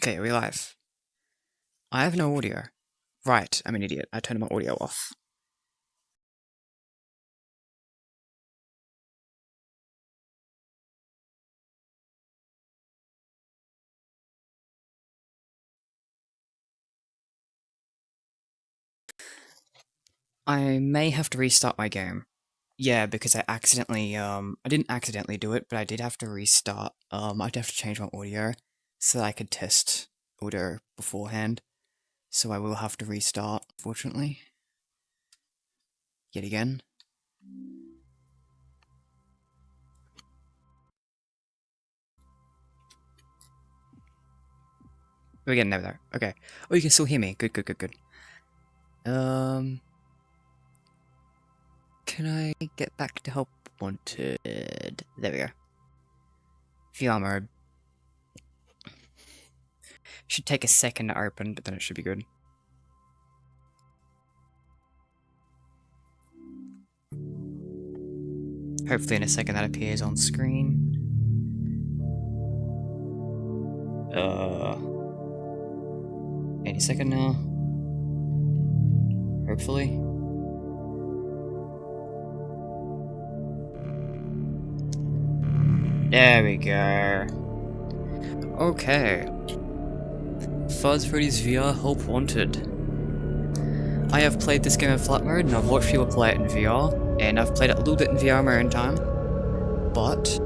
Okay, are we live? I have no audio. Right, I'm an idiot. I turned my audio off. I may have to restart my game. Yeah, because I didn't accidentally do it, but I did have to restart. I'd have to change my audio so that I could test audio beforehand. So I will have to restart, fortunately. Yet again. We're getting there. Okay. Oh, you can still hear me. Good. Can I get back to help wanted? There we go. VR mode. Should take a second to open, but then it should be good. Hopefully in a second that appears on screen. Any second now. Hopefully. There we go. Okay. Freddy's VR Help Wanted. I have played this game in flat mode, and I've watched people play it in VR, and I've played it a little bit in VR on my own time. But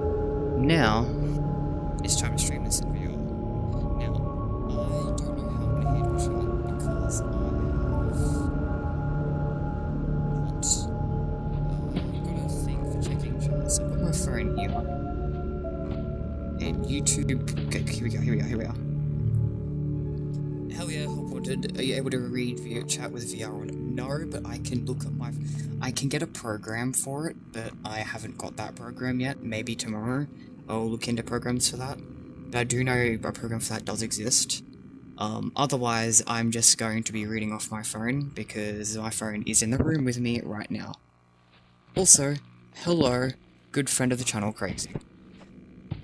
now it's time to stream this in VR. Now, I don't know how I'm gonna handle it because I've got a thing for checking chats. I've got my phone here. And YouTube. Okay, here we are. Hell yeah, Help Wanted. Are you able to read video chat with VR on? No, but I can look at I can get a program for it, but I haven't got that program yet. Maybe tomorrow I'll look into programs for that. But I do know a program for that does exist. Otherwise, I'm just going to be reading off my phone, because my phone is in the room with me right now. Also, hello, good friend of the channel, Crazy.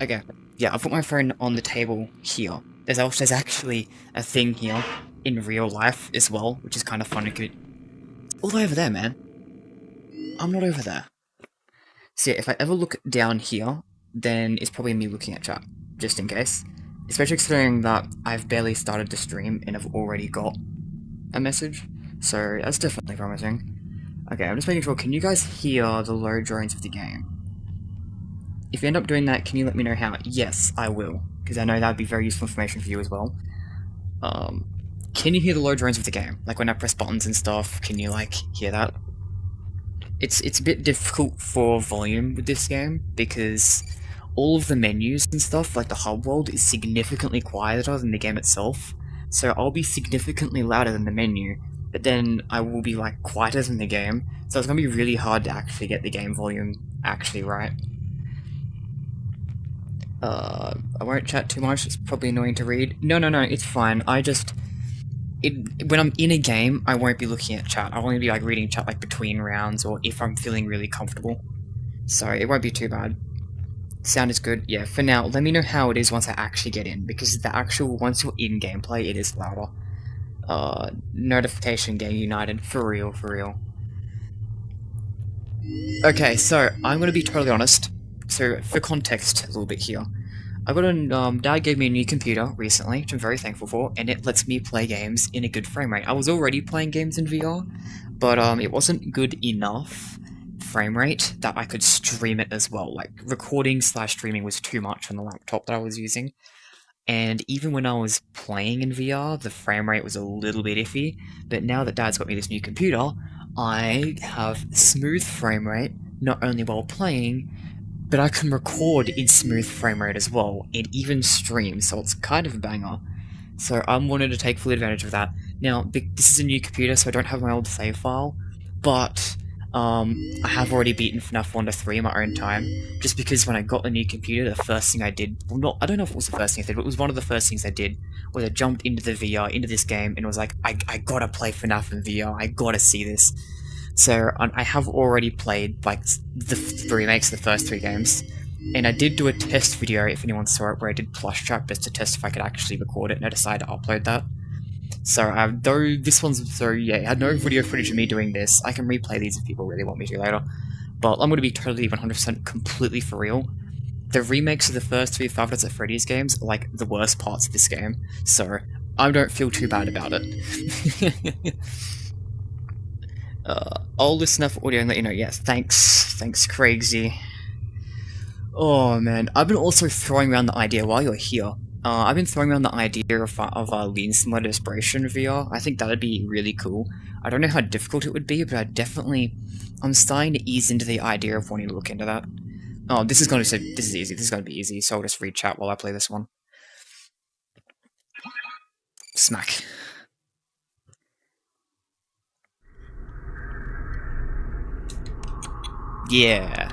Okay, yeah, I've put my phone on the table here. There's actually a thing here in real life as well, which is kind of fun. It's all the way over there, man. I'm not over there. So yeah, if I ever look down here, then it's probably me looking at chat, just in case. Especially considering that I've barely started the stream and I've already got a message. So that's definitely promising. Okay, I'm just making sure, can you guys hear the low drones of the game? If you end up doing that, can you let me know how? Yes, I will, because I know that would be very useful information for you as well. Can you hear the low drones of the game? Like when I press buttons and stuff, can you like hear that? It's a bit difficult for volume with this game, because all of the menus and stuff, like the hub world, is significantly quieter than the game itself. So I'll be significantly louder than the menu, but then I will be like quieter than the game, so it's gonna be really hard to actually get the game volume actually right. I won't chat too much, it's probably annoying to read. No, it's fine. When I'm in a game, I won't be looking at chat. I'll only be like reading chat like between rounds, or if I'm feeling really comfortable. So it won't be too bad. Sound is good. Yeah, for now, let me know how it is once I actually get in, because once you're in gameplay, it is louder. Notification Game United, for real. Okay, so I'm gonna be totally honest. So, for context a little bit here, Dad gave me a new computer recently, which I'm very thankful for, and it lets me play games in a good frame rate. I was already playing games in VR, but it wasn't good enough frame rate that I could stream it as well. Like, recording/streaming was too much on the laptop that I was using, and even when I was playing in VR, the frame rate was a little bit iffy, but now that Dad's got me this new computer, I have smooth frame rate, not only while playing, but I can record in smooth frame rate as well, and even stream, so it's kind of a banger. So I'm wanting to take full advantage of that. Now, this is a new computer, so I don't have my old save file, but I have already beaten FNaF 1 to 3 in my own time, just because when I got the new computer, the first thing I did, I don't know if it was the first thing I did, but it was one of the first things I did, was I jumped into the VR, into this game, and was like, I gotta play FNaF in VR, I gotta see this. So I have already played like the remakes of the first 3 games, And I did do a test video, if anyone saw it, where I did plush trap just to test if I could actually record it, and I decided to upload that. So, though this one's, so yeah, I had no video footage of me doing this. I can replay these if people really want me to later. But I'm going to be totally 100% completely for real. The remakes of the first 3 Five Nights at Freddy's games are like the worst parts of this game, so I don't feel too bad about it. I'll listen up for audio and let you know. Yes, thanks, Craigsy. Oh man, I've been also throwing around the idea while you're here. I've been throwing around the idea of Lean Simulator Desperation VR. I think that'd be really cool. I don't know how difficult it would be, but I'm starting to ease into the idea of wanting to look into that. Oh, this is easy. This is gonna be easy. So I'll just read chat while I play this one. Smack. Yeah.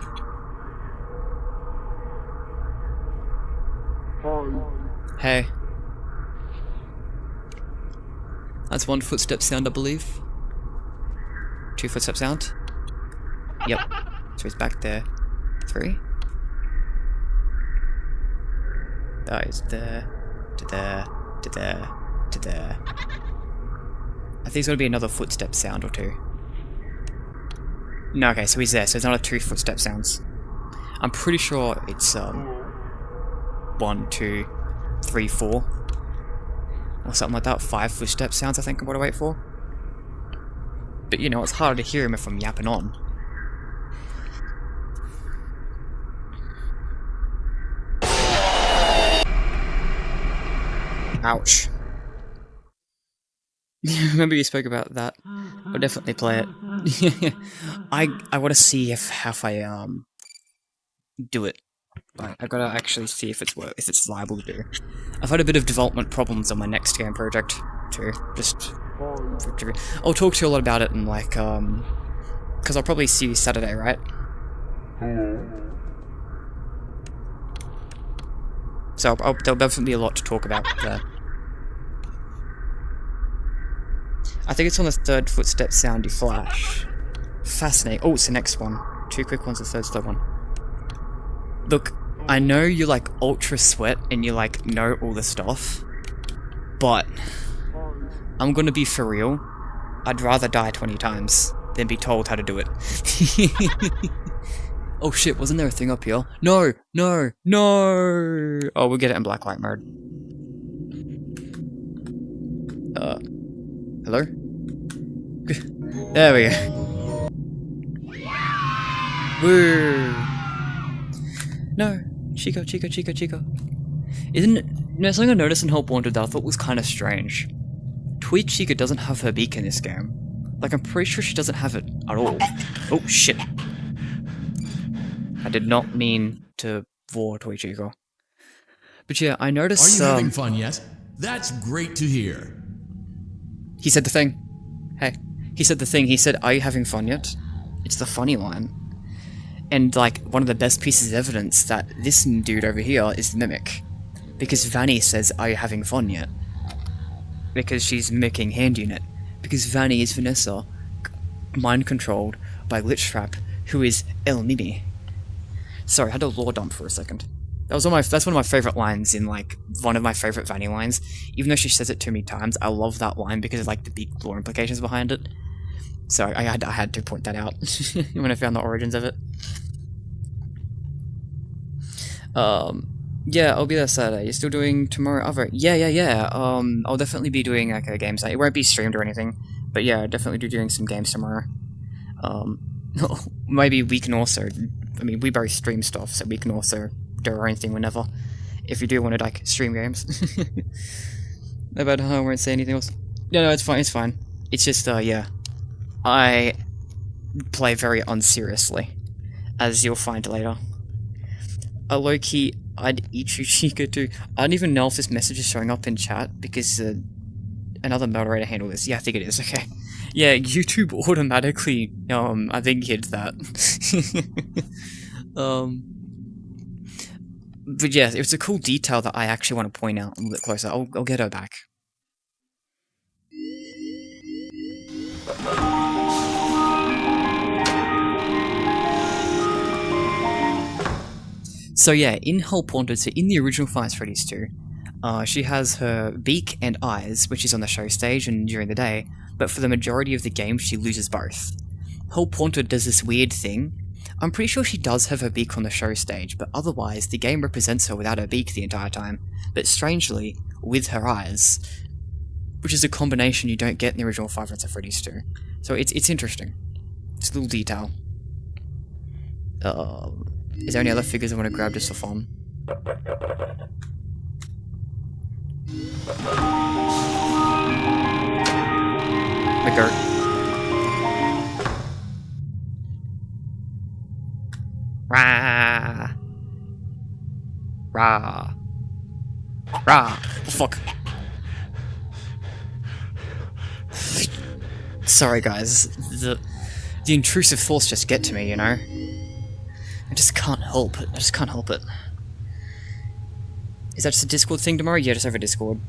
Hey. That's 1 footstep sound, I believe. 2 footstep sound. Yep. So he's back there. 3. That is there. To there. To there. To there. I think there's gonna be another footstep sound or 2. No, okay, so he's there, so it's not 2 footstep sounds. I'm pretty sure it's 1, 2, 3, 4. Or something like that. 5 footstep sounds I think I'm gonna wait for. But you know, it's harder to hear him if I'm yapping on. Ouch. Remember you spoke about that. I'll definitely play it. I want to see if I do it. I gotta actually see if it's viable to do. I've had a bit of development problems on my next game project too. I'll talk to you a lot about it and like because I'll probably see you Saturday, right? So there'll definitely be a lot to talk about there. I think it's on the 3rd footstep sound you flash. Fascinating. Oh, it's the next one. 2 quick ones, the 3rd slow one. Look, I know you like ultra sweat and you like know all the stuff, but I'm gonna be for real. I'd rather die 20 times than be told how to do it. Oh shit, wasn't there a thing up here? No! No! No! Oh, we'll get it in blacklight mode. Hello? There we go. Woo! No! Chico. Isn't it? You know, something I noticed in Help Wanted that I thought was kind of strange. Tweet Chica doesn't have her beak in this game. Like, I'm pretty sure she doesn't have it at all. Oh, shit. I did not mean to vor Toy Chico. But yeah, I noticed. Are you having fun yet? That's great to hear. He said the thing. Hey. He said the thing. He said, "Are you having fun yet?" It's the funny line. And, like, one of the best pieces of evidence that this dude over here is the mimic. Because Vanny says, "Are you having fun yet?" Because she's mimicking Hand Unit. Because Vanny is Vanessa, mind-controlled by Glitchtrap, who is El Mimi. Sorry, I had to lore dump for a second. That's one of my favorite lines in, like, one of my favorite Vanny lines. Even though she says it too many times, I love that line because of, like, the big lore implications behind it. So I had to point that out when I found the origins of it. Yeah, I'll be there Saturday. You're still doing tomorrow other? Yeah. I'll definitely be doing, like, a games night. It won't be streamed or anything, but yeah, I'll definitely be doing some games tomorrow. Maybe we can also, I mean, we both stream stuff, so we can also do our own thing whenever, if you do want to, like, stream games. No bad, I won't say anything else. No, it's fine. It's just, yeah. I play very unseriously, as you'll find later. Low-key, I'd eat you, Chica, too. I don't even know if this message is showing up in chat, because another moderator handled this. Yeah, I think it is, okay. Yeah, YouTube automatically, I think hid that. But yeah, it's a cool detail that I actually want to point out a little bit closer. I'll get her back. So yeah, in Help Wanted, so in the original Five Nights at Freddy's 2, she has her beak and eyes, which is on the show stage and during the day, but for the majority of the game she loses both. Help Wanted does this weird thing. I'm pretty sure she does have her beak on the show stage, but otherwise the game represents her without her beak the entire time, but strangely, with her eyes, which is a combination you don't get in the original Five Nights at Freddy's 2. So it's interesting. It's a little detail. Is there any other figures I want to grab just for fun? The goat. Rah! Rah! Rah! Oh, fuck. Sorry guys, the intrusive thoughts just get to me, you know? I just can't help it. I just can't help it. Is that just a Discord thing tomorrow? Yeah, just over Discord.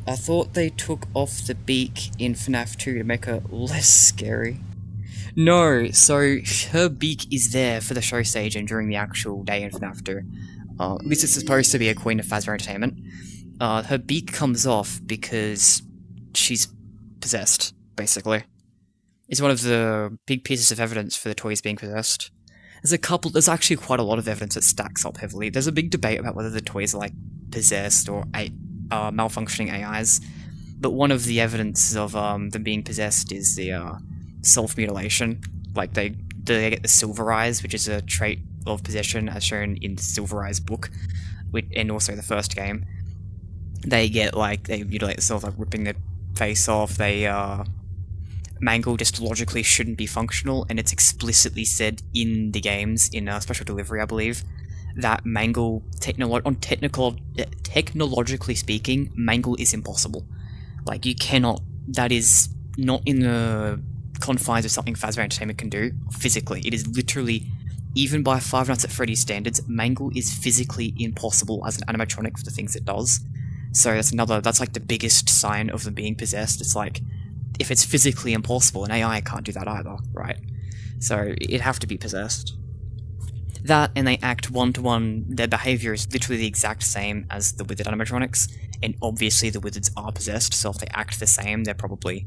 I thought they took off the beak in FNaF 2 to make her less scary. No, so her beak is there for the show stage and during the actual day in FNaF 2. At least it's supposed to be a Queen of Fazbear Entertainment. Her beak comes off because she's possessed, basically. It's one of the big pieces of evidence for the toys being possessed. There's actually quite a lot of evidence that stacks up heavily. There's a big debate about whether the toys are like possessed or malfunctioning AIs, but one of the evidence of them being possessed is the self-mutilation. Like they get the silver eyes, which is a trait of possession as shown in the Silver Eyes book, and also the first game. They mutilate themselves, like ripping their face off. Mangle just logically shouldn't be functional, and it's explicitly said in the games, in Special Delivery, I believe, that Mangle, technologically speaking, Mangle is impossible. Like, you cannot, that is not in the confines of something Fazbear Entertainment can do, physically. It is literally, even by Five Nights at Freddy's standards, Mangle is physically impossible as an animatronic for the things it does. So that's like the biggest sign of them being possessed. It's like, if it's physically impossible, an AI can't do that either, right? So it'd have to be possessed. That, and they act one-to-one, their behaviour is literally the exact same as the withered animatronics, and obviously the wizards are possessed, so if they act the same, they're probably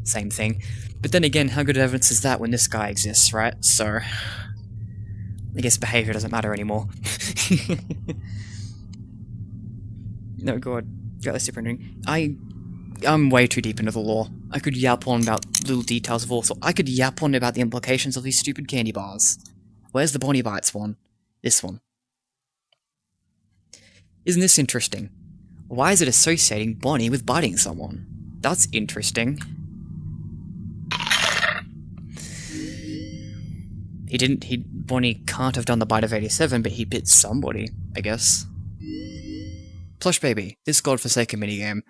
same thing. But then again, how good evidence is that when this guy exists, right? So I guess behaviour doesn't matter anymore. No, God. Realistic rendering. I'm way too deep into the lore. I could yap on about little details of all sorts. I could yap on about the implications of these stupid candy bars. Where's the Bonnie Bites one? This one. Isn't this interesting? Why is it associating Bonnie with biting someone? That's interesting. Bonnie can't have done the bite of 87, but he bit somebody, I guess. Plush Baby, this godforsaken minigame.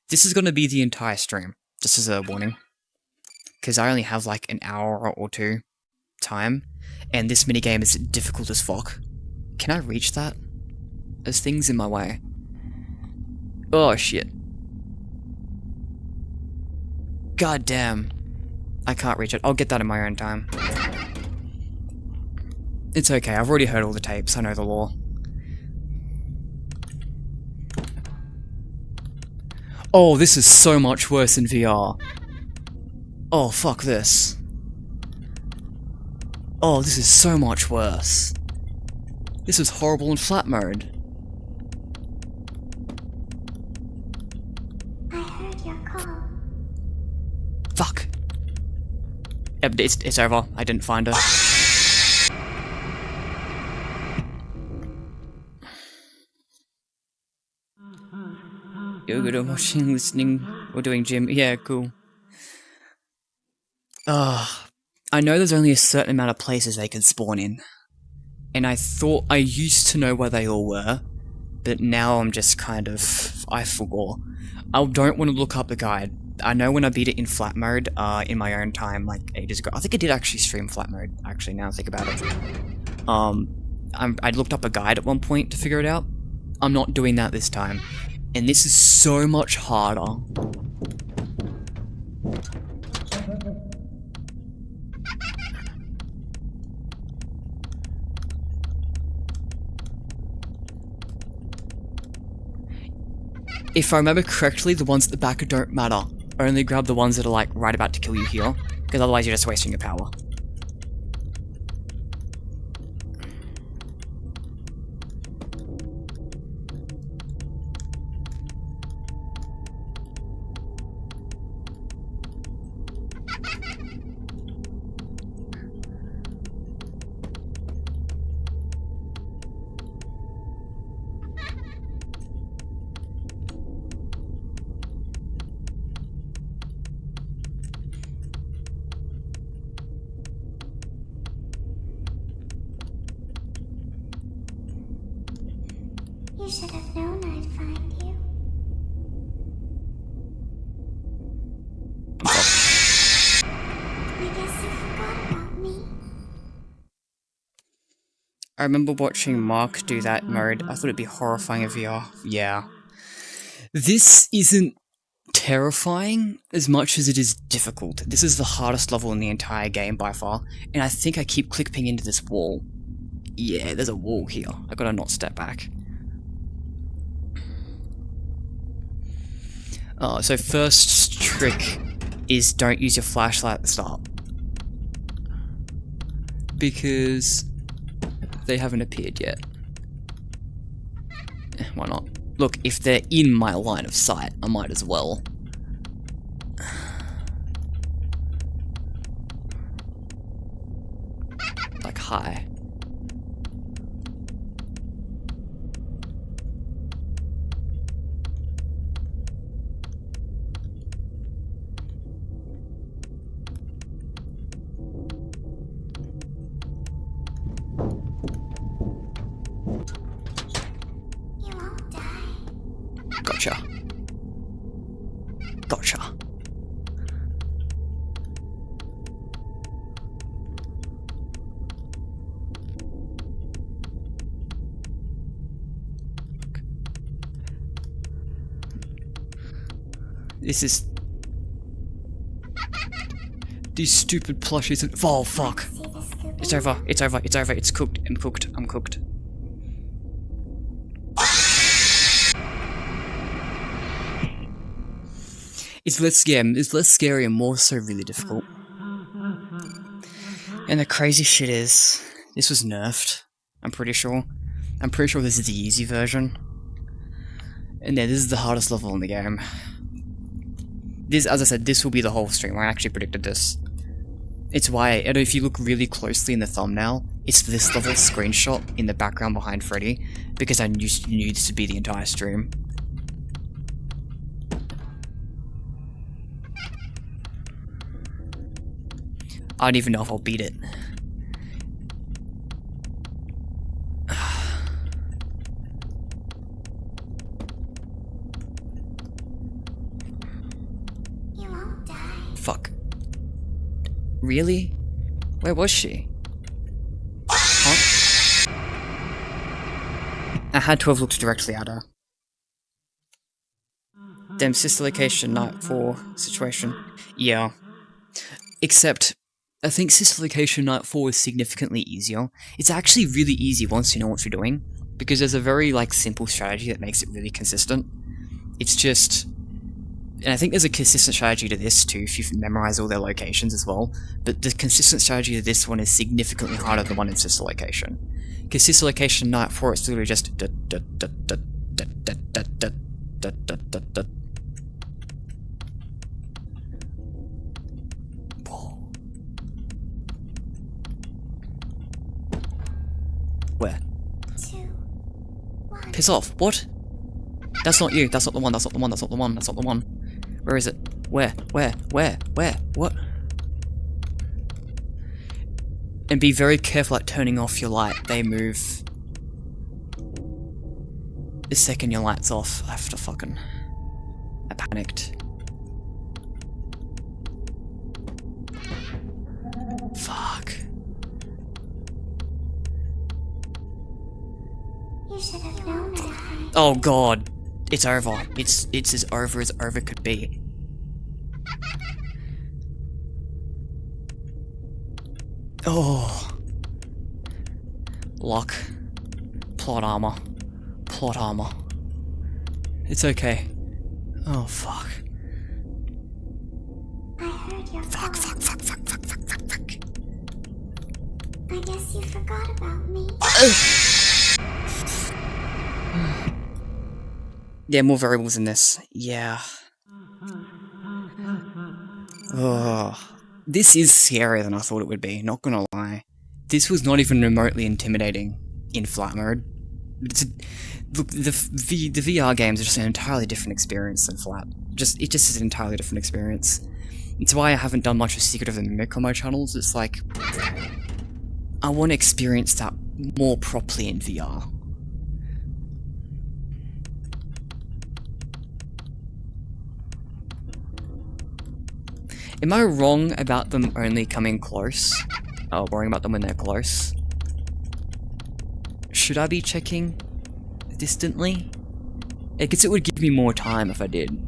This is going to be the entire stream, just as a warning. Because I only have like an hour or two time, and this minigame is difficult as fuck. Can I reach that? There's things in my way. Oh shit. God damn. I can't reach it. I'll get that in my own time. It's okay, I've already heard all the tapes, I know the lore. Oh, this is so much worse in VR. Oh, fuck this. Oh, this is so much worse. This is horrible in flat mode. I heard your call. Fuck. It's over. I didn't find her. You're good at watching, listening, or doing gym. Yeah, cool. I know there's only a certain amount of places they can spawn in. And I thought I used to know where they all were, but now I'm just kind of... I forgot. I don't want to look up the guide. I know when I beat it in flat mode, in my own time, like ages ago. I think I did actually stream flat mode, actually, now I think about it. I looked up a guide at one point to figure it out. I'm not doing that this time. And this is so much harder. If I remember correctly, the ones at the back don't matter. Only grab the ones that are like right about to kill you here, because otherwise you're just wasting your power. You should have known I'd find you. I guess you forgot about me. I remember watching Mark do that mode. I thought it'd be horrifying in VR. Yeah. This isn't terrifying as much as it is difficult. This is the hardest level in the entire game by far, and I think I keep clipping into this wall. Yeah, there's a wall here. I gotta not step back. So first trick is don't use your flashlight at the start. Because they haven't appeared yet. Why not? Look, if they're in my line of sight, I might as well. Like, hi. Gotcha. Gotcha. This is... These stupid plushies... Oh, fuck. It's over. It's over. It's over. It's cooked. I'm cooked. I'm cooked. It's less scary and more so really difficult. And the crazy shit is, this was nerfed, I'm pretty sure. I'm pretty sure this is the easy version. And yeah, this is the hardest level in the game. This, as I said, this will be the whole stream. I actually predicted this. It's why, and if you look really closely in the thumbnail, it's this level screenshot in the background behind Freddy, because I knew this would be the entire stream. I don't even know if I'll beat it. You won't die. Fuck. Really? Where was she? Huh? I had to have looked directly at her. Damn, sister location, night 4 situation. Yeah. Except, I think Sister Location Night 4 is significantly easier. It's actually really easy once you know what you're doing, because there's a very, like, simple strategy that makes it really consistent. It's just... And I think there's a consistent strategy to this too, if you've memorized all their locations as well, but the consistent strategy to this one is significantly harder than the one in Sister Location. Because Sister Location Night 4, it's literally just... Where? 2, 1. Piss off. What? That's not you. That's not the one. That's not the one. That's not the one. That's not the one. Where is it? Where? Where? Where? Where? What? And be very careful at turning off your light. They move. The second your light's off, I have to fucking... I panicked. Fuck. You should have known I'd find you. Oh god. It's over. It's as over could be. Oh. Luck. Plot armor. Plot armor. It's okay. Oh, fuck. I heard your call. Fuck. I guess you forgot about me. Yeah, more variables in this. Yeah. Ugh. This is scarier than I thought it would be, not gonna lie. This was not even remotely intimidating in flat mode. Look, the VR games are just an entirely different experience than flat. It just is an entirely different experience. It's why I haven't done much of Secret of the Mimic on my channels. It's like, I want to experience that more properly in VR. Am I wrong about them only coming close? Oh, worrying about them when they're close? Should I be checking distantly? I guess it would give me more time if I did.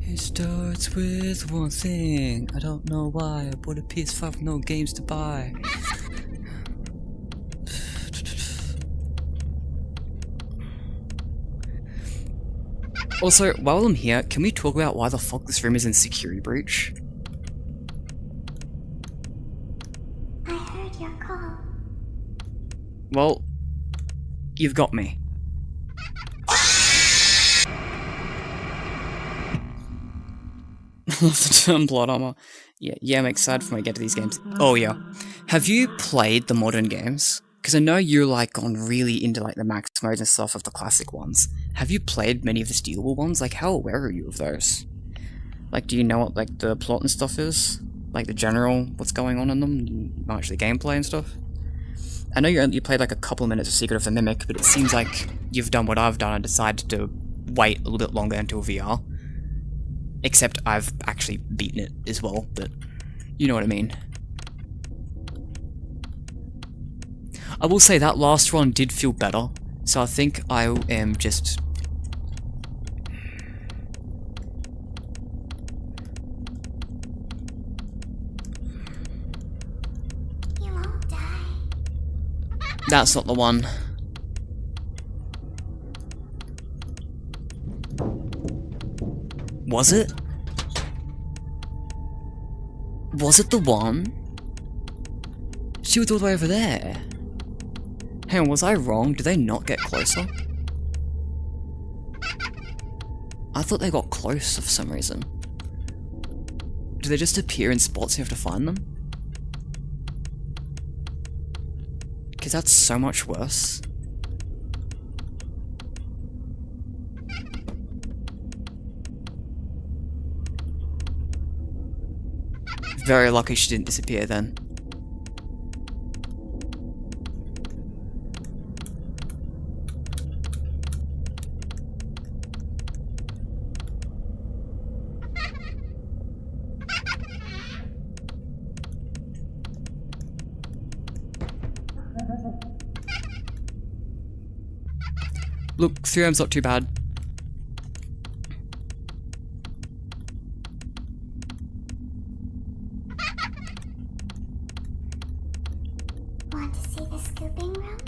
It starts with one thing. I don't know why. I bought a PS5 with no games to buy. Also, while I'm here, can we talk about why the fuck this room is in security breach? I heard your call. Well, you've got me. Love the term blood armor. Yeah, I'm excited for when I get to these games. Oh yeah. Have you played the modern games? Because I know you're like gone really into like the max modes and stuff of the classic ones. Have you played many of the stealable ones? Like, how aware are you of those? Like, do you know what like the plot and stuff is? Like the general, what's going on in them? Not actually gameplay and stuff? I know you played like a couple of minutes of Secret of the Mimic, but it seems like you've done what I've done and decided to wait a little bit longer until VR. Except I've actually beaten it as well, but you know what I mean. I will say that last one did feel better, so I think I am just... You won't die. That's not the one. Was it? Was it the one? She was all the way over there. Hang on, was I wrong? Did they not get closer? I thought they got closer for some reason. Do they just appear in spots and you have to find them? Because that's so much worse. Very lucky she didn't disappear then. Look, 3M's not too bad. Want to see the scooping room?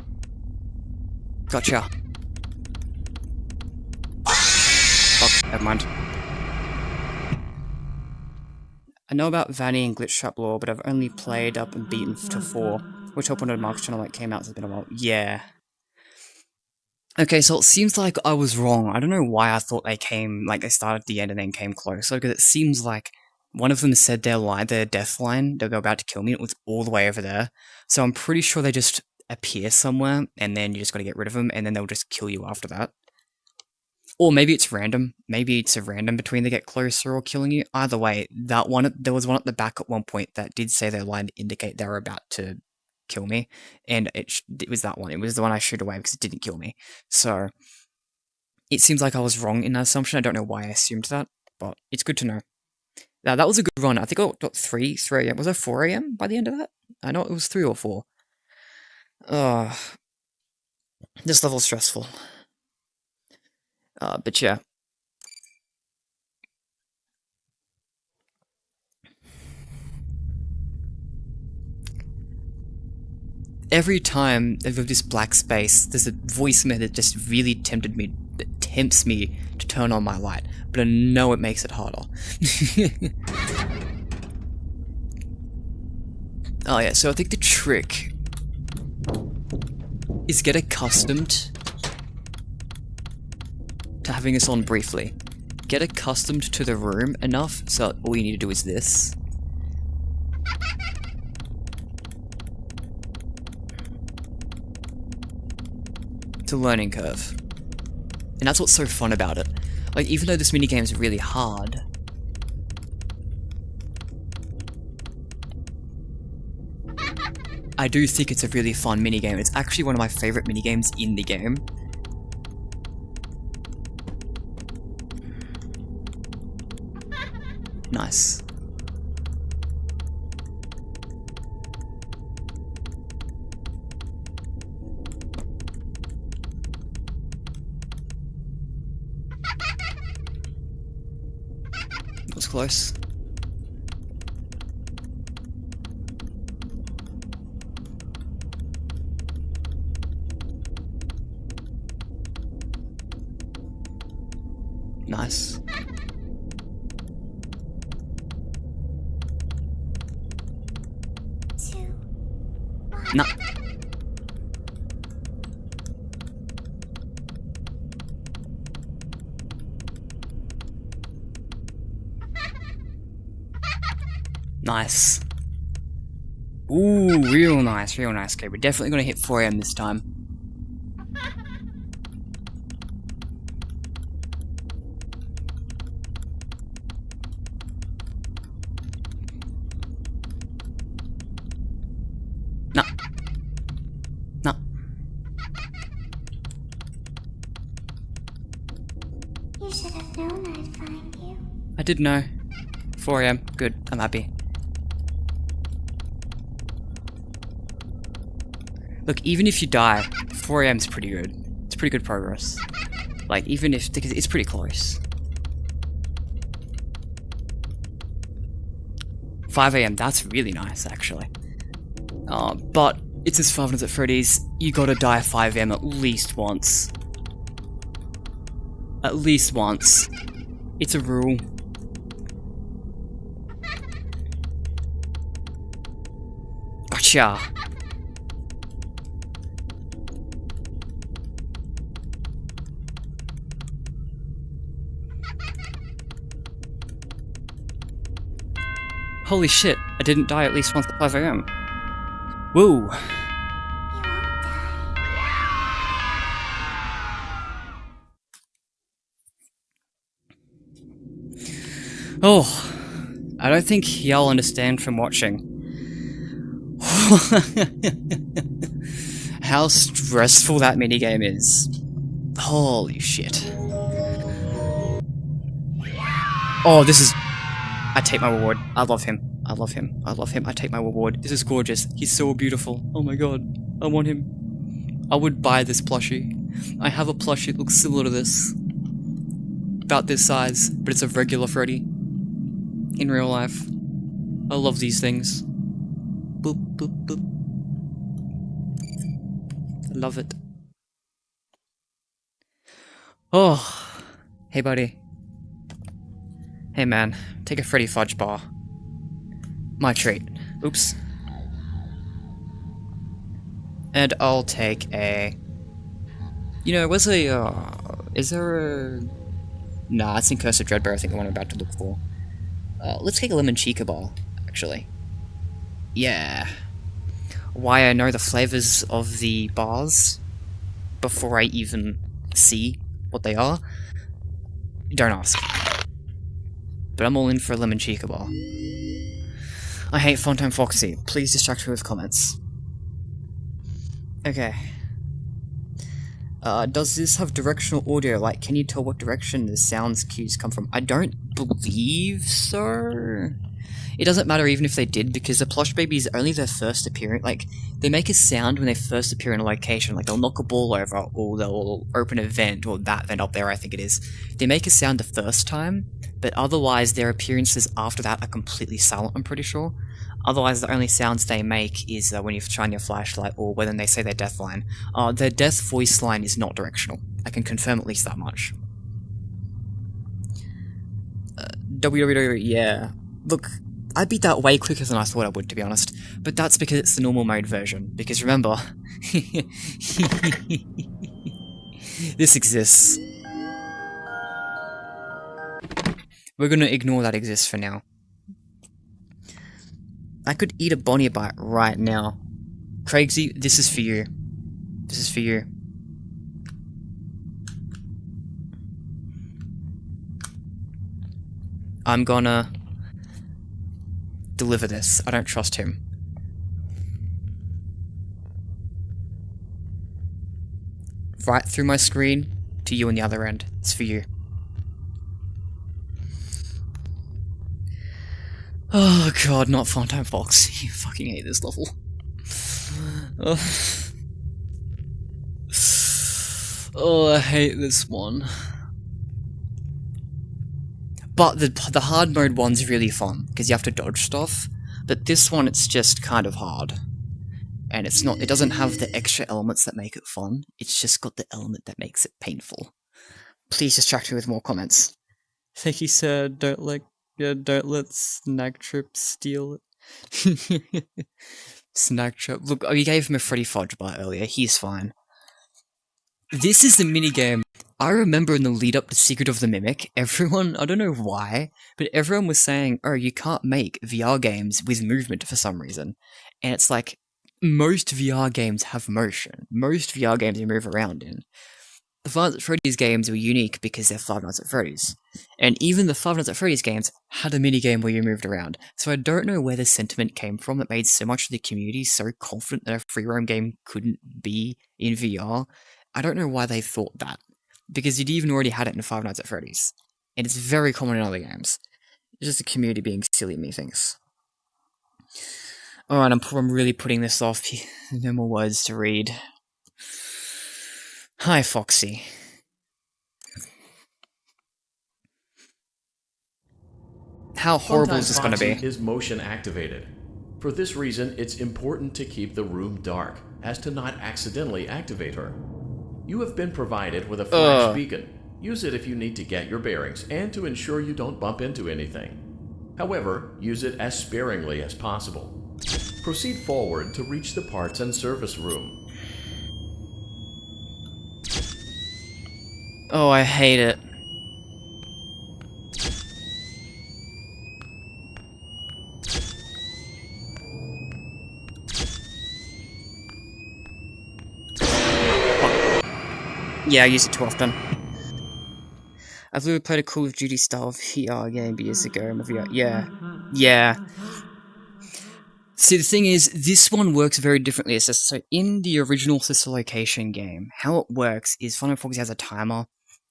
Gotcha. Oh, never mind. I know about Vanny and Glitch Trap Lore, but I've only played up and beaten to 4, which I wanted Mark's channel that came out, so it's been a while. Yeah. Okay, so it seems like I was wrong. I don't know why I thought they came, like they started at the end and then came closer, because it seems like one of them said their death line, they were about to kill me, and it was all the way over there. So I'm pretty sure they just appear somewhere, and then you just gotta get rid of them, and then they'll just kill you after that. Or maybe it's random. Maybe it's a random between they get closer or killing you. Either way, that one there was one at the back at one point that did say their line to indicate they were about to kill me, and it was that one. It was the one I shoot away because it didn't kill me. So it seems like I was wrong in that assumption. I don't know why I assumed that, but it's good to know. Now that was a good run. I think I got 3 a.m. Was it 4 a.m. by the end of that? I know it was 3 or 4. This level's stressful. But yeah. Every time with this black space, there's a voice in there that just really tempts me to turn on my light, but I know it makes it harder. Oh yeah, so I think the trick is get accustomed to having this on briefly. Get accustomed to the room enough so all you need to do is this. It's a learning curve. And that's what's so fun about it. Like, even though this minigame is really hard, I do think it's a really fun minigame. It's actually one of my favorite minigames in the game. Nice. That was close. Nice. No. Nice. Ooh, real nice, real nice. Okay, we're definitely gonna hit 4 a.m. this time. No. No. You should have known I'd find you. I did know. 4 a.m. Good, I'm happy. Look, even if you die, 4 a.m. is pretty good. It's pretty good progress. Like, even if, because it's pretty close. 5 a.m., that's really nice, actually. But it's as Five Nights at Freddy's, you gotta die 5 a.m. at least once. At least once. It's a rule. Gotcha. Holy shit, I didn't die at least once at 5 a.m. Woo! You won't die. Oh, I don't think y'all understand from watching how stressful that minigame is. Holy shit. Oh, this is... I take my reward. I love him. I love him. I love him. I take my reward. This is gorgeous. He's so beautiful. Oh my god. I want him. I would buy this plushie. I have a plushie that looks similar to this. About this size, but it's a regular Freddy. In real life. I love these things. Boop, boop, boop. I love it. Oh. Hey, buddy. Hey, man. Take a Freddy Fudge bar. My treat. Oops. And I'll take a... You know, was a, is there a... Nah, it's in Curse of Dreadbear, I think the one I'm about to look for. Let's take a Lemon Chica bar, actually. Yeah. Why I know the flavors of the bars before I even see what they are. Don't ask. But I'm all in for a lemon chica bar. I hate Funtime Foxy. Please distract me with comments. Okay. Does this have directional audio? Like, can you tell what direction the sounds cues come from? I don't believe so. It doesn't matter even if they did, because the plush baby is only their first appearance. Like, they make a sound when they first appear in a location. Like, they'll knock a ball over, or they'll open a vent, or that vent up there, I think it is. They make a sound the first time, but otherwise their appearances after that are completely silent, I'm pretty sure. Otherwise, the only sounds they make is when you shine your flashlight, or when they say their death line. Their death voice line is not directional. I can confirm at least that much. Yeah. Look, I beat that way quicker than I thought I would, to be honest. But that's because it's the normal mode version. Because remember... this exists. We're gonna ignore that exists for now. I could eat a Bonnie bite right now. Craigsy, this is for you. This is for you. I'm gonna deliver this. I don't trust him. Right through my screen to you on the other end. It's for you. Oh god, not Funtime Fox. You fucking hate this level. Oh, I hate this one. But the hard mode one's really fun, because you have to dodge stuff. But this one, it's just kind of hard. And it doesn't have the extra elements that make it fun. It's just got the element that makes it painful. Please distract me with more comments. Thank you, sir. Don't let Snack Trip steal it. Snack Trip. Look, you gave him a Freddy Fudge bar earlier. He's fine. This is the minigame. I remember in the lead up to Secret of the Mimic, everyone, I don't know why, but everyone was saying, oh, you can't make VR games with movement for some reason. And it's like, most VR games have motion. Most VR games you move around in. The Five Nights at Freddy's games were unique because they're Five Nights at Freddy's. And even the Five Nights at Freddy's games had a minigame where you moved around. So I don't know where the sentiment came from that made so much of the community so confident that a free roam game couldn't be in VR. I don't know why they thought that. Because you'd even already had it in Five Nights at Freddy's. And it's very common in other games. It's just the community being silly, methinks. Alright, I'm really putting this off. No more words to read. Hi, Foxy. How horrible is this going to be? Is motion activated. For this reason, it's important to keep the room dark, as to not accidentally activate her. You have been provided with a flash beacon. Use it if you need to get your bearings, and to ensure you don't bump into anything. However, use it as sparingly as possible. Proceed forward to reach the parts and service room. Oh, I hate it. Yeah, I use it too often. I've literally played a Call of Duty style VR game years ago in the VR. Yeah. See, the thing is, this one works very differently. So in the original Sister Location game, how it works is Funtime Foxy has a timer,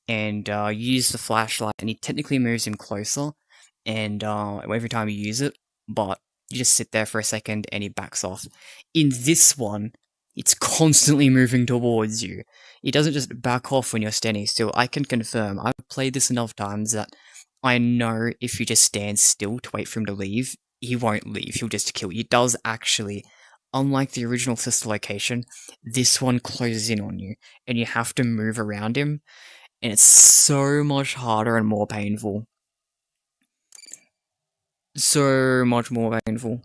and you use the flashlight, and he technically moves him closer, and every time you use it, but you just sit there for a second, and he backs off. In this one, it's constantly moving towards you. It doesn't just back off when you're standing still. I can confirm, I've played this enough times that I know if you just stand still to wait for him to leave, he won't leave, he'll just kill you. It does actually, unlike the original Sister Location, this one closes in on you, and you have to move around him, and it's so much harder and more painful. So much more painful.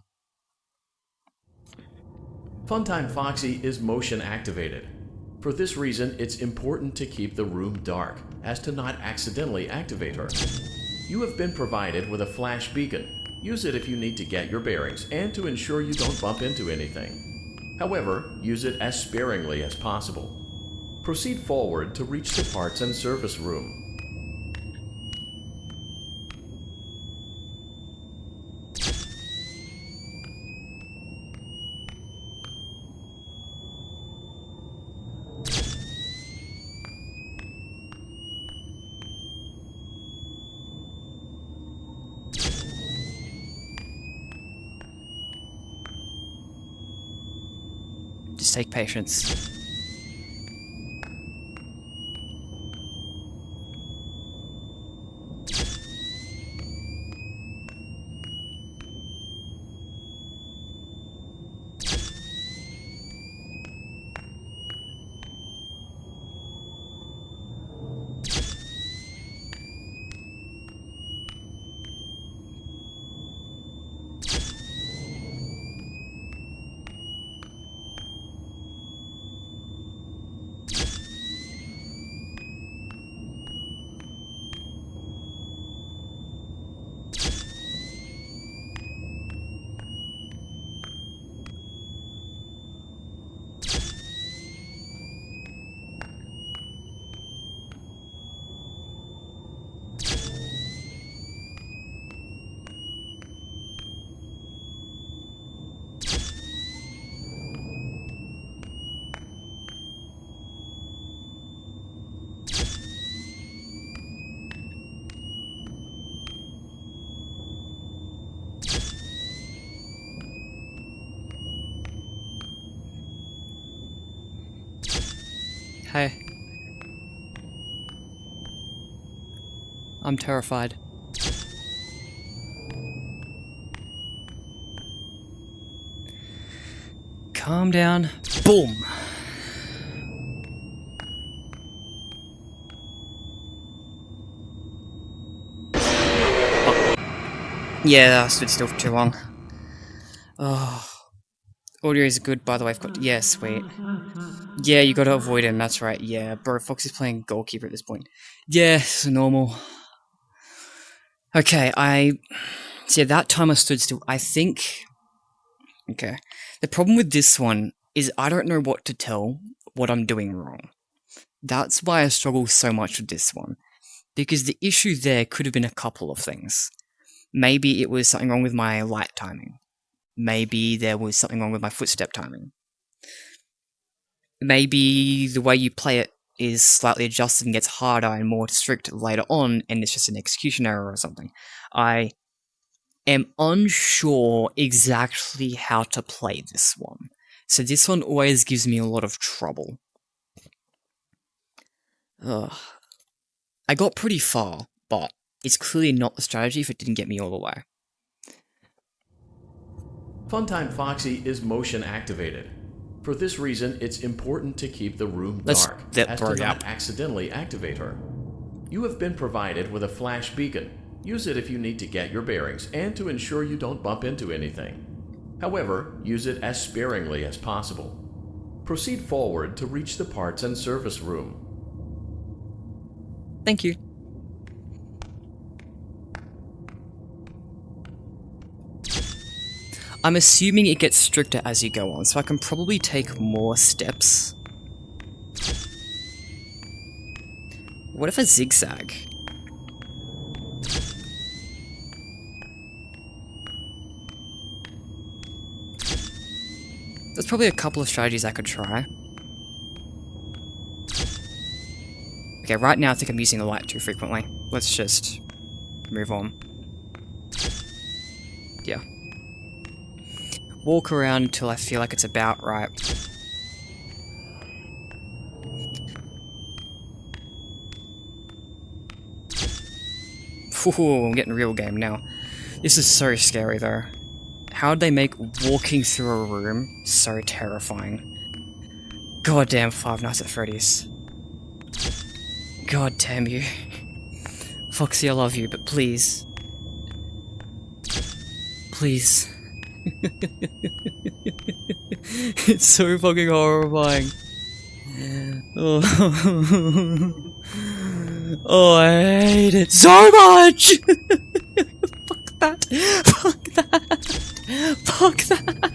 Funtime Foxy is motion activated. For this reason, it's important to keep the room dark, as to not accidentally activate her. You have been provided with a flash beacon. Use it if you need to get your bearings, and to ensure you don't bump into anything. However, use it as sparingly as possible. Proceed forward to reach the parts and service room. take patience. Hey. I'm terrified. Calm down. Boom! Oh. Yeah, I stood still for too long. Oh. Audio is good, by the way. I've got. Yeah, sweet. Yeah, you gotta avoid him, that's right. Yeah, bro, Fox is playing goalkeeper at this point. Yeah, it's normal. Okay, See, at that time I stood still. I think... Okay. The problem with this one is I don't know what to tell what I'm doing wrong. That's why I struggle so much with this one. Because the issue there could have been a couple of things. Maybe it was something wrong with my light timing. Maybe there was something wrong with my footstep timing. Maybe the way you play it is slightly adjusted and gets harder and more strict later on, and it's just an execution error or something. I am unsure exactly how to play this one. So this one always gives me a lot of trouble. Ugh. I got pretty far, but it's clearly not the strategy if it didn't get me all the way. Funtime Foxy is motion activated. For this reason, it's important to keep the room dark, as to not accidentally activate her. You have been provided with a flash beacon. Use it if you need to get your bearings and to ensure you don't bump into anything. However, use it as sparingly as possible. Proceed forward to reach the parts and service room. Thank you. I'm assuming it gets stricter as you go on, so I can probably take more steps. What if I zigzag? There's probably a couple of strategies I could try. Okay, right now I think I'm using the light too frequently. Let's just move on. Yeah. Walk around until I feel like it's about right. Ooh, I'm getting real game now. This is so scary though. How'd they make walking through a room so terrifying? Goddamn Five Nights at Freddy's. God damn you. Foxy, I love you, but please. Please. It's so fucking horrifying. Oh. Oh, I hate it so much! Fuck that! Fuck that! Fuck that!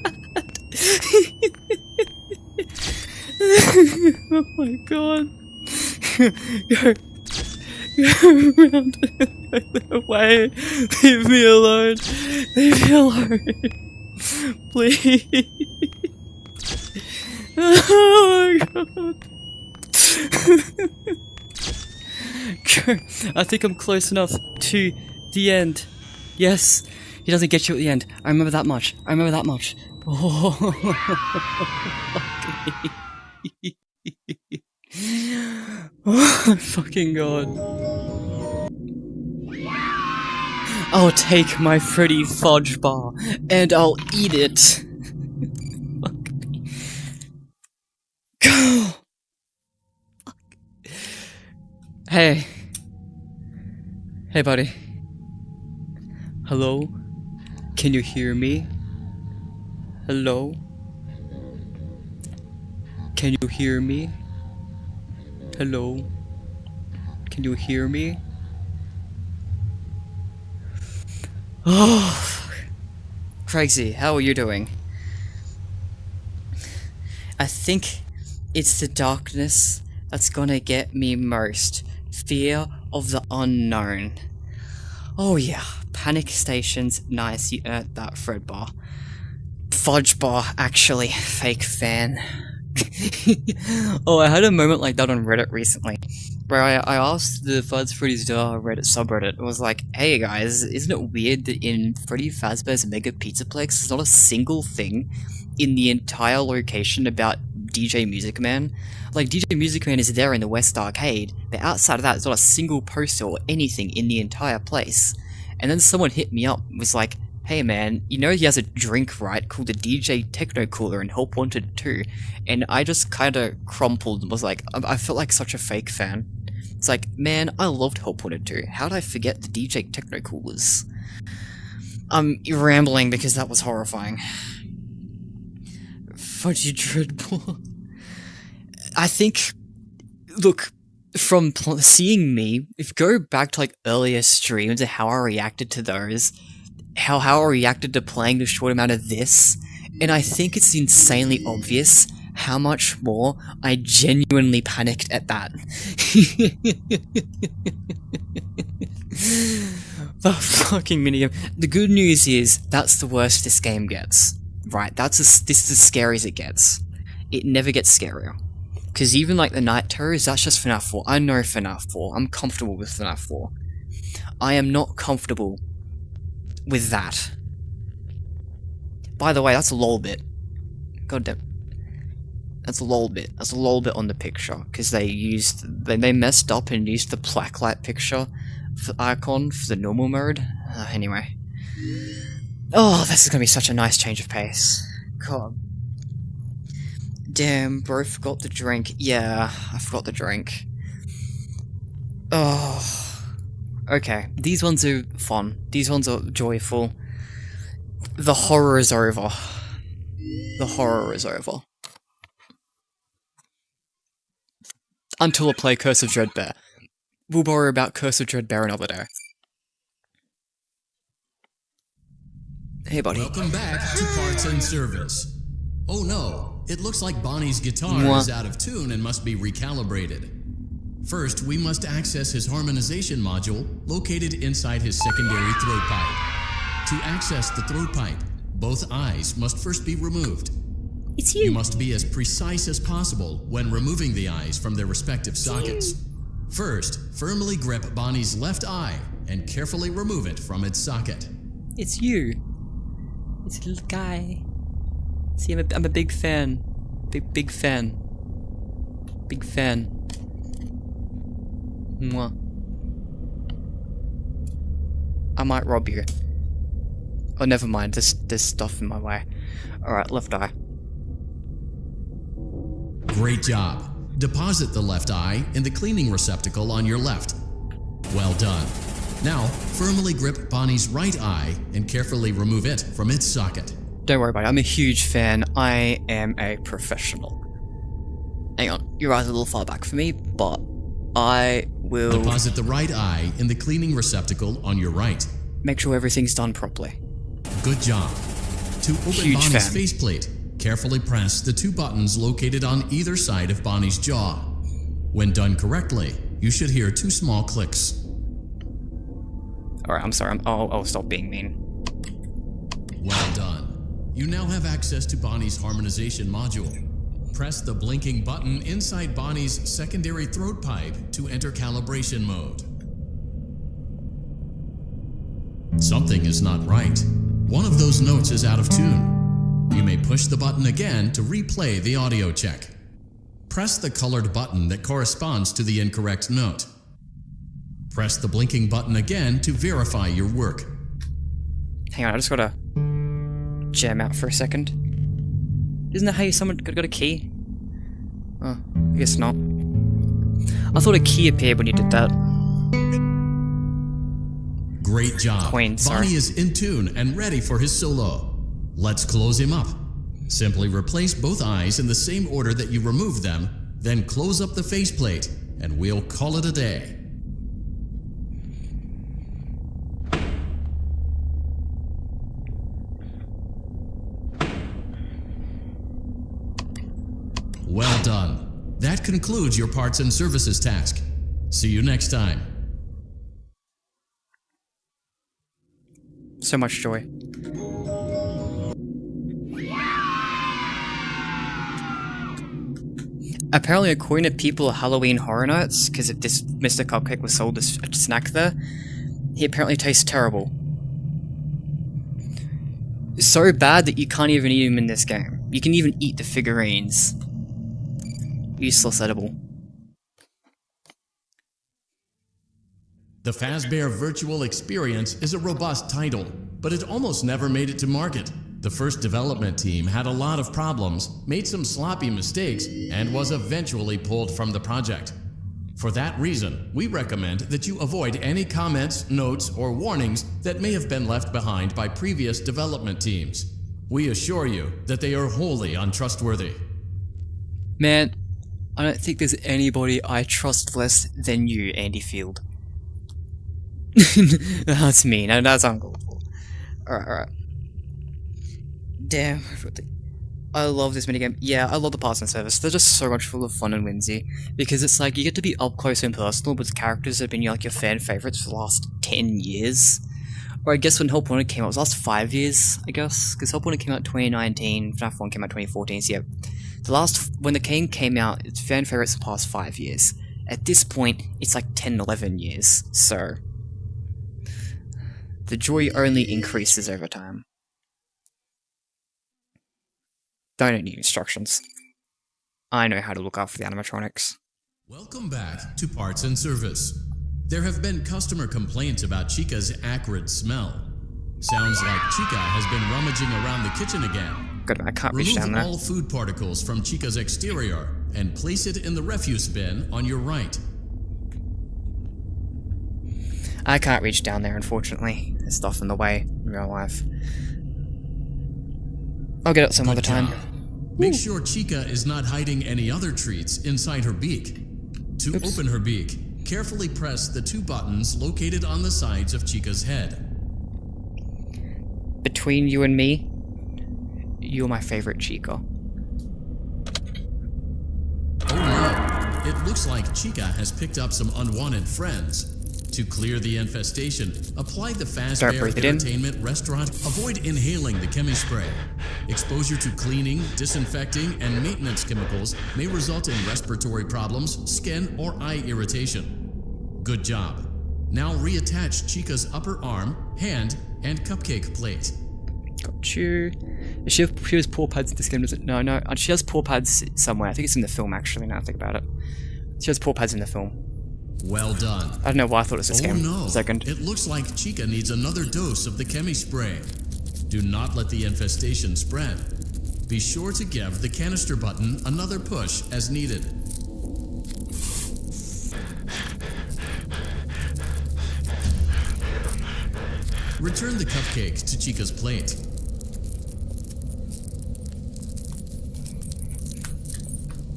Oh my god. Go. Go around. Away. Leave me alone. Leave me alone. Please. Oh my god. I think I'm close enough to the end. Yes. He doesn't get you at the end. I remember that much. I remember that much. Oh, oh fucking god. I'll take my Freddy fudge bar and I'll eat it. Fuck me. Hey. Hey, buddy. Hello? Can you hear me? Hello? Can you hear me? Hello? Can you hear me? Oh, Craigsy, how are you doing? I think it's the darkness that's gonna get me most. Fear of the unknown. Oh yeah, panic stations, nice, you earned that Fred bar. Fudge bar, actually, fake fan. Oh, I had a moment like that on Reddit recently, where I asked the Fudge Freddy's Reddit subreddit, it was like, hey guys, isn't it weird that in Freddy Fazbear's Mega Pizzaplex, there's not a single thing in the entire location about DJ Music Man? Like, DJ Music Man is there in the West Arcade, but outside of that, there's not a single poster or anything in the entire place. And then someone hit me up, was like, hey man, you know he has a drink, right, called the DJ Techno Cooler in Help Wanted 2, and I just kinda crumpled and was like, I felt like such a fake fan. It's like, man, I loved Help Wanted 2, how did I forget the DJ Techno Coolers? I'm rambling because that was horrifying. Fudgy Dreadball. I think, look, from seeing me, if you go back to like earlier streams and how I reacted to those, how I reacted to playing the short amount of this, and I think it's insanely obvious how much more I genuinely panicked at that. The fucking minigame. The good news is, that's the worst this game gets. Right, this is as scary as it gets. It never gets scarier. Because even like the night terrors, that's just FNaF 4. I know FNaF 4. I'm comfortable with FNaF 4. I am not comfortable with that. By the way, that's a lol bit. God damn. That's a lol bit. That's a lol bit on the picture. Because they messed up and used the blacklight picture for icon for the normal mode. Anyway. Oh, this is gonna be such a nice change of pace. God. Damn, bro, forgot the drink. Yeah, I forgot the drink. Oh. Okay, these ones are fun. These ones are joyful. The horror is over. The horror is over. Until I play Curse of Dreadbear. We'll worry about Curse of Dreadbear another day. Hey, buddy. Welcome back to Parts and Service. Oh no, it looks like Bonnie's guitar is out of tune and must be recalibrated. First, we must access his harmonization module located inside his secondary throat pipe. To access the throat pipe, both eyes must first be removed. It's you. You must be as precise as possible when removing the eyes from their respective sockets. First, firmly grip Bonnie's left eye and carefully remove it from its socket. It's you. It's a little guy. See, I'm a big fan. Big fan. Big fan. Mwah. I might rob you. Oh, never mind. There's stuff in my way. Alright, left eye. Great job. Deposit the left eye in the cleaning receptacle on your left. Well done. Now, firmly grip Bonnie's right eye and carefully remove it from its socket. Don't worry about it, I'm a huge fan. I am a professional. Hang on, your eyes are a little far back for me, but I will... Deposit the right eye in the cleaning receptacle on your right. Make sure everything's done properly. Good job. To open Huge Bonnie's fan. faceplate, carefully press the two buttons located on either side of Bonnie's jaw. When done correctly, you should hear two small clicks. Alright, I'm sorry, I'll stop being mean. Well done. You now have access to Bonnie's harmonization module. Press the blinking button inside Bonnie's secondary throat pipe to enter calibration mode. Something is not right. One of those notes is out of tune. You may push the button again to replay the audio check. Press the colored button that corresponds to the incorrect note. Press the blinking button again to verify your work. Hang on, I just gotta jam out for a second. Isn't that how someone got a key? Oh, I guess not. I thought a key appeared when you did that. Great job. Coin, sorry. Bonnie is in tune and ready for his solo. Let's close him up. Simply replace both eyes in the same order that you removed them, then close up the faceplate, and we'll call it a day. Well done. That concludes your parts and services task. See you next time. So much joy. Apparently, according to people at Halloween Horror Nights, because if this Mr. Cupcake was sold as a snack there, he apparently tastes terrible. So bad that you can't even eat him in this game. You can even eat the figurines. Useless edible. The Fazbear Virtual Experience is a robust title, but it almost never made it to market. The first development team had a lot of problems, made some sloppy mistakes, and was eventually pulled from the project. For that reason, we recommend that you avoid any comments, notes, or warnings that may have been left behind by previous development teams. We assure you that they are wholly untrustworthy. Man, I don't think there's anybody I trust less than you, Andy Field. That's mean. That's uncalled for. Alright. Damn. I love this minigame. Yeah, I love the parts and service. They're just so much full of fun and whimsy. Because it's like, you get to be up close and personal with characters that have been like your fan favorites for the last 10 years. Or I guess when Help Wanted came out, it was the last 5 years, I guess. Because Help Wanted came out in 2019, FNaF 1 came out in 2014, so yeah. When the game came out, it's fan favorites the past 5 years. At this point, it's like 10, 11 years, so the joy only increases over time. Don't need instructions. I know how to look after the animatronics. Welcome back to Parts and Service. There have been customer complaints about Chica's acrid smell. Sounds like Chica has been rummaging around the kitchen again. Good, I can't reach down there. Remove all food particles from Chica's exterior and place it in the refuse bin on your right. I can't reach down there, unfortunately. There's stuff in the way in real life. I'll get it some other time. Make sure Chica is not hiding any other treats inside her beak. To open her beak, carefully press the 2 buttons located on the sides of Chica's head. Between you and me, you're my favorite Chica. Oh no! It looks like Chica has picked up some unwanted friends. To clear the infestation, apply the Fazbear Entertainment Restaurant. Avoid inhaling the chemi spray. Exposure to cleaning, disinfecting, and maintenance chemicals may result in respiratory problems, skin, or eye irritation. Good job. Now reattach Chica's upper arm, hand, and cupcake plate. Got you. She has paw pads in this game, does it? No, she has paw pads somewhere. I think it's in the film, actually, now I think about it. She has paw pads in the film. Well done. I don't know why I thought it was this game. No. Second. It looks like Chica needs another dose of the chemi spray. Do not let the infestation spread. Be sure to give the canister button another push as needed. Return the cupcake to Chica's plate.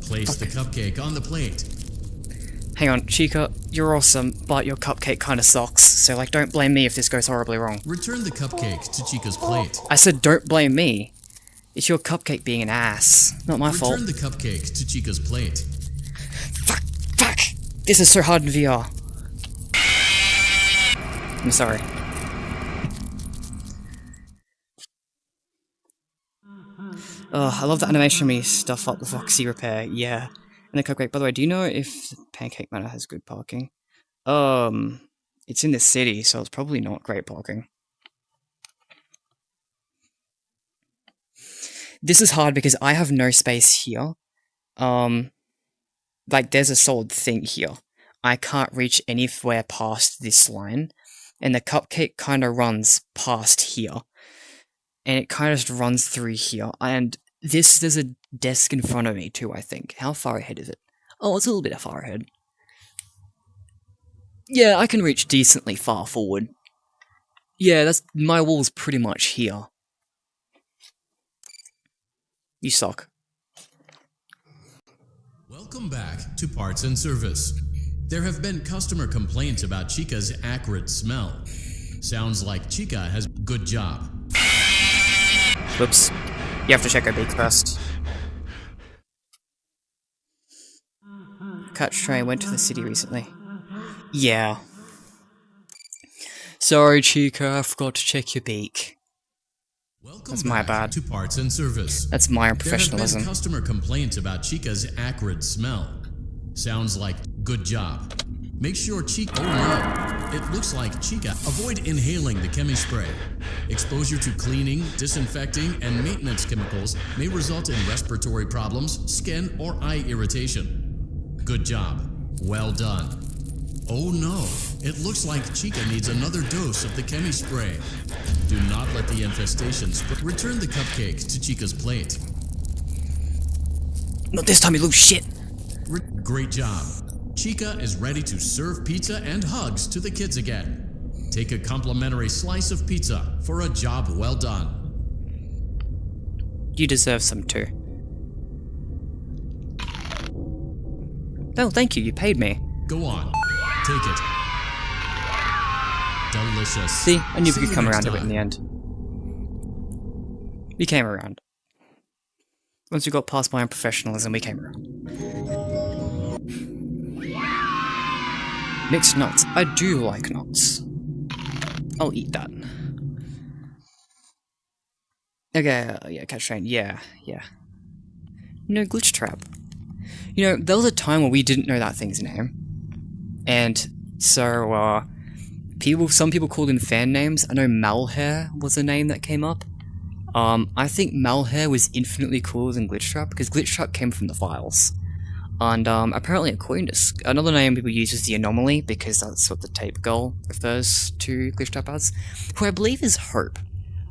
Place the cupcake on the plate. Hang on, Chica, you're awesome, but your cupcake kinda sucks, so like, don't blame me if this goes horribly wrong. Return the cupcake to Chica's plate. I said don't blame me. It's your cupcake being an ass, not my fault. Return the cupcake to Chica's plate. Fuck! This is so hard in VR. I'm sorry. Oh, I love the animation when you stuff up the Foxy repair, yeah. And the cupcake, by the way, do you know if Pancake Manor has good parking? It's in the city, so it's probably not great parking. This is hard because I have no space here. Like, there's a solid thing here. I can't reach anywhere past this line, and the cupcake kind of runs past here. And it kind of just runs through here, and there's a desk in front of me too, I think. How far ahead is it? Oh, it's a little bit far ahead. Yeah, I can reach decently far forward. Yeah, that's my wall's pretty much here. You suck. Welcome back to Parts and Service. There have been customer complaints about Chica's acrid smell. Sounds like Chica has good job. Whoops. You have to check her beak first. Catch train went to the city recently. Yeah. Sorry, Chica, I forgot to check your beak. Welcome That's my back bad. to Parts and Service. That's my There have unprofessionalism. been customer complaints about Chica's acrid smell. Sounds like good job. Make sure Chica... Oh no! It looks like Chica. Avoid inhaling the chemi spray. Exposure to cleaning, disinfecting, and maintenance chemicals may result in respiratory problems, skin, or eye irritation. Good job. Well done. Oh no! It looks like Chica needs another dose of the chemi spray. Do not let the infestation spread. Return the cupcake to Chica's plate. Not this time, you little shit! Great job. Chica is ready to serve pizza and hugs to the kids again. Take a complimentary slice of pizza for a job well done. You deserve some too. No, thank you, you paid me. Go on. Take it. Delicious. See, I knew See we could you come next around to it in time. the end. We came around. Once we got past my unprofessionalism, we came around. Mixed nuts. I do like nuts. I'll eat that. Okay, yeah, catch train. Yeah. No, glitch trap. You know, there was a time where we didn't know that thing's name. And so, some people called him fan names. I know Malhair was a name that came up. I think Malhair was infinitely cooler than Glitch Trap, because Glitch Trap came from the files. And, apparently according to another name people use is the Anomaly, because that's what the Tape Girl refers to Glitch Trap as, who I believe is Hope.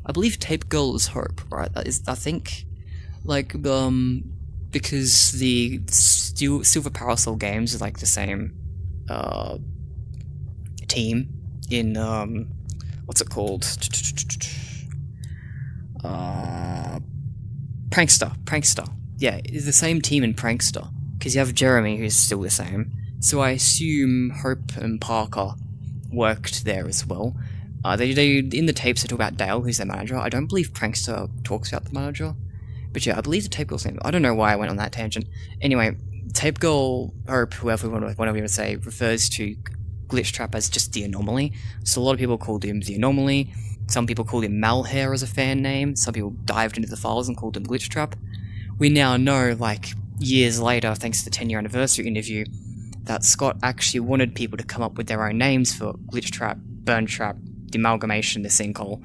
I believe Tape Girl is Hope, right? That is, I think, like, because the Silver Parasol games are like the same, team in, what's it called? Prankster. Yeah, it's the same team in Prankster, because you have Jeremy, who's still the same. So I assume Hope and Parker worked there as well. They in the tapes they talk about Dale, who's their manager. I don't believe Prankster talks about the manager, but yeah, I believe the Tape Girl's name. I don't know why I went on that tangent. Anyway, Tape Girl, Hope, whoever we want to say, refers to Glitch Trap as just the Anomaly. So a lot of people called him the Anomaly. Some people called him Malhair as a fan name. Some people dived into the files and called him Glitch Trap. We now know, like, years later, thanks to the 10-year anniversary interview, that Scott actually wanted people to come up with their own names for Glitch Trap, Burn Trap, the Amalgamation, the Sinkhole.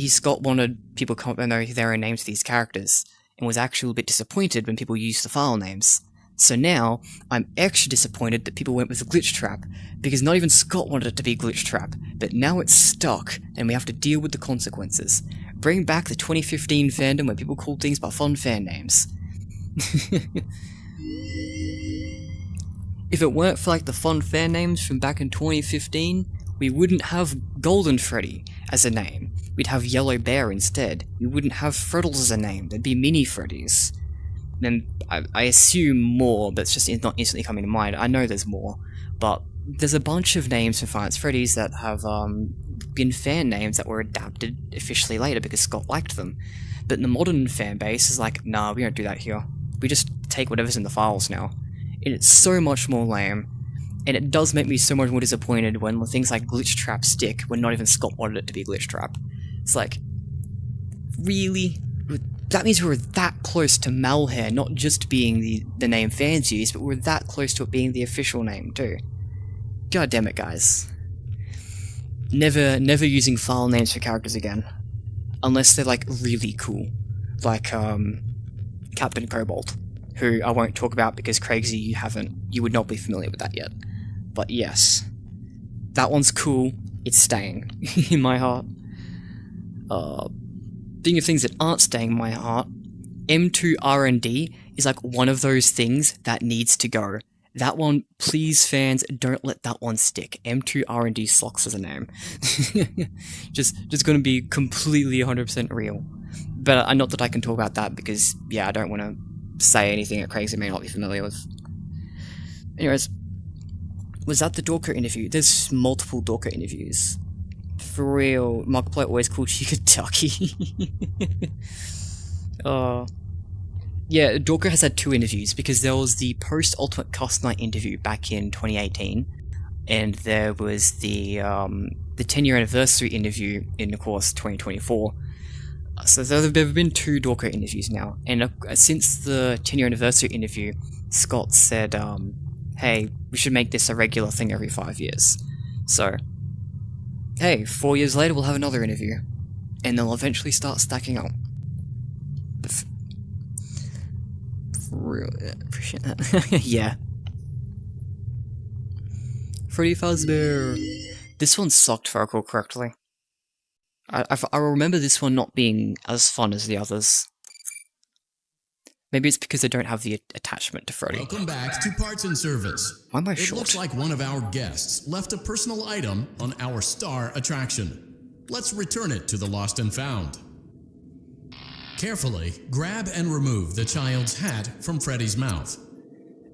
Scott wanted people to come up with their own names for these characters, and was actually a bit disappointed when people used the file names. So now, I'm extra disappointed that people went with the Glitch Trap, because not even Scott wanted it to be Glitch Trap, but now it's stuck, and we have to deal with the consequences. Bring back the 2015 fandom where people called things by fun fan names. If it weren't for like the fun fan names from back in 2015, we wouldn't have Golden Freddy as a name. We'd have Yellow Bear instead. We wouldn't have Freddles as a name. There'd be Mini Freddys. Then I assume more, but it's just not instantly coming to mind. I know there's more, but there's a bunch of names for Five Nights at Freddy's that have been fan names that were adapted officially later because Scott liked them. But the modern fan base is like, nah, we don't do that here. We just take whatever's in the files now. And it's so much more lame. And it does make me so much more disappointed when things like Glitch Trap stick when not even Scott wanted it to be Glitch Trap. It's like, really? That means we're that close to Malhair not just being the name fans use, but we're that close to it being the official name too. God damn it, guys. Never using file names for characters again. unless they're like really cool, like Captain Cobalt, who I won't talk about because Craigsy, you would not be familiar with that yet. But yes, that one's cool. It's staying in my heart. Thinking of things that aren't staying in my heart, M2 R&D is like one of those things that needs to go. That one, please fans, don't let that one stick. M2 R&D sucks as a name. just gonna be completely 100% real. But not that I can talk about that because, yeah, I don't want to say anything that Craigslist may not be familiar with. Anyways, was that the Dorker interview? There's multiple Dorker interviews. For real, Markiplier always called Chica Ducky. Yeah, Dorker has had 2 interviews, because there was the post-Ultimate Custom Night interview back in 2018, and there was the 10-year anniversary interview in, of course, 2024. So there have been 2 Dorker interviews now, and since the 10-year anniversary interview, Scott said, hey, we should make this a regular thing every 5 years. So, hey, 4 years later we'll have another interview, and they'll eventually start stacking up. Really appreciate that. Yeah. Freddy Fazbear. This one sucked, if I recall correctly. I remember this one not being as fun as the others. Maybe it's because I don't have the attachment to Freddy. Welcome back to Parts and Service. Why am I It short? looks like one of our guests left a personal item on our star attraction. Let's return it to the Lost and Found. Carefully grab and remove the child's hat from Freddy's mouth.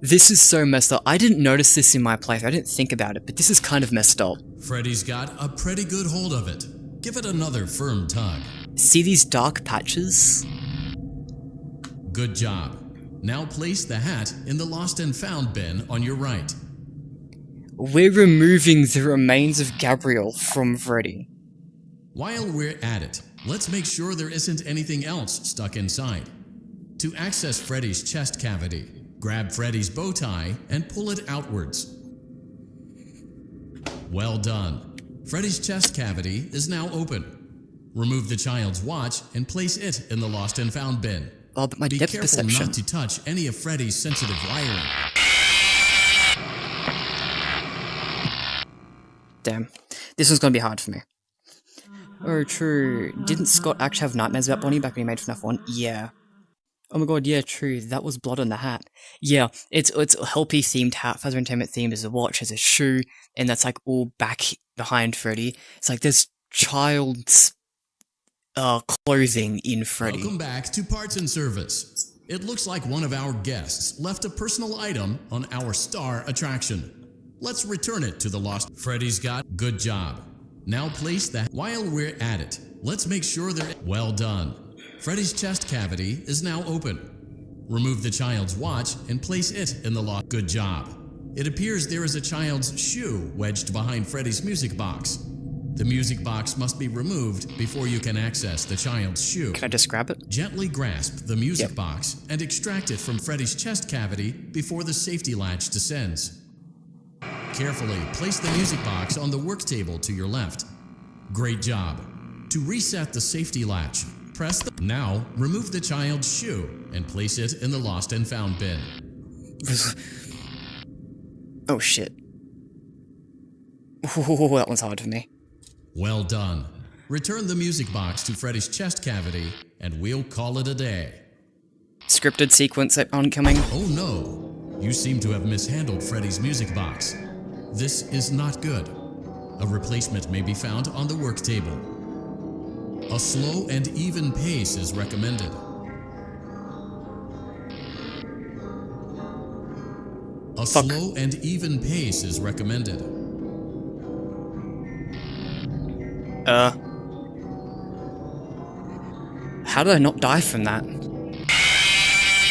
This is so messed up. I didn't notice this in my playthrough. I didn't think about it, but this is kind of messed up. Freddy's got a pretty good hold of it. Give it another firm tug. See these dark patches? Good job. Now place the hat in the Lost and Found bin on your right. We're removing the remains of Gabriel from Freddy. While we're at it, let's make sure there isn't anything else stuck inside. To access Freddy's chest cavity, grab Freddy's bow tie and pull it outwards. Well done. Freddy's chest cavity is now open. Remove the child's watch and place it in the Lost and Found bin. Oh, but my Be depth careful perception. not to touch any of Freddy's sensitive wiring. Damn. This one's gonna be hard for me. Oh, true. Didn't Scott actually have nightmares about Bonnie back when he made FNaF 1? Yeah. Oh my god, yeah, true. That was blood on the hat. Yeah, it's a Helpy themed hat. Fazbear Entertainment themed as a watch, as a shoe, and that's like all back behind Freddy. It's like there's child's clothing in Freddy. Welcome back to Parts and Service. It looks like one of our guests left a personal item on our star attraction. Let's return it to the Lost. Freddy's got good job. Now place that. While we're at it, let's make sure they're well done. Freddy's chest cavity is now open. Remove the child's watch and place it in the lock. Good job. It appears there is a child's shoe wedged behind Freddy's music box. The music box must be removed before you can access the child's shoe. Can I just grab it? Gently grasp the music box and extract it from Freddy's chest cavity before the safety latch descends. Carefully place the music box on the work table to your left. Great job. To reset the safety latch, press the... Now, remove the child's shoe and place it in the Lost and Found bin. Oh shit. Ooh, that one's hard for me. Well done. Return the music box to Freddy's chest cavity, and we'll call it a day. Scripted sequence oncoming. Oh no! You seem to have mishandled Freddy's music box. This is not good. A replacement may be found on the work table. A slow and even pace is recommended. A slow and even pace is recommended. How did I not die from that?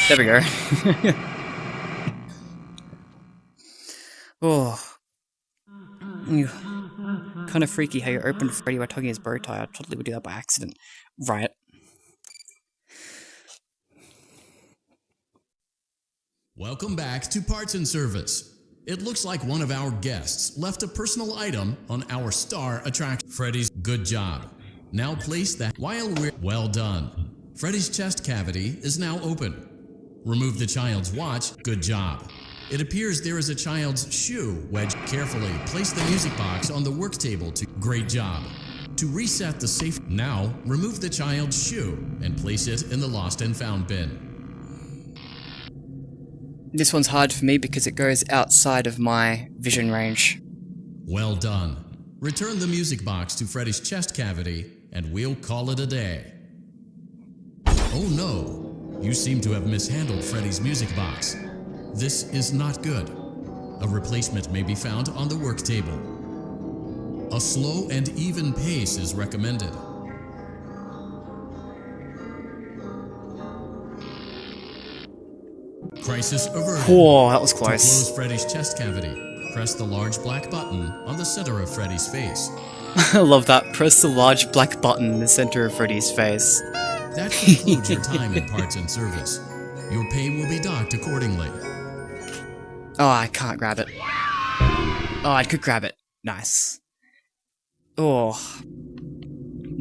There we go. Oh. Kind of freaky how you opened Freddy by tugging his bow tie. I totally would do that by accident. Right. Welcome back to Parts and Service. It looks like one of our guests left a personal item on our star attraction. Freddy's good job. Now place that while we're... Well done. Freddy's chest cavity is now open. Remove the child's watch. Good job. It appears there is a child's shoe wedged. Carefully place the music box on the work table to... Great job. To reset the safe... Now, remove the child's shoe and place it in the lost and found bin. This one's hard for me because it goes outside of my vision range. Well done. Return the music box to Freddy's chest cavity, and we'll call it a day. Oh no! You seem to have mishandled Freddy's music box. This is not good. A replacement may be found on the work table. A slow and even pace is recommended. Crisis averted. Whoa, that was To close. close Freddy's chest cavity, press the large black button on the center of Freddy's face. I love that. Press the large black button in the center of Freddy's face. That concludes your time in parts and service. Your pay will be docked accordingly. Oh, I can't grab it. Oh, I could grab it. Nice. Oh.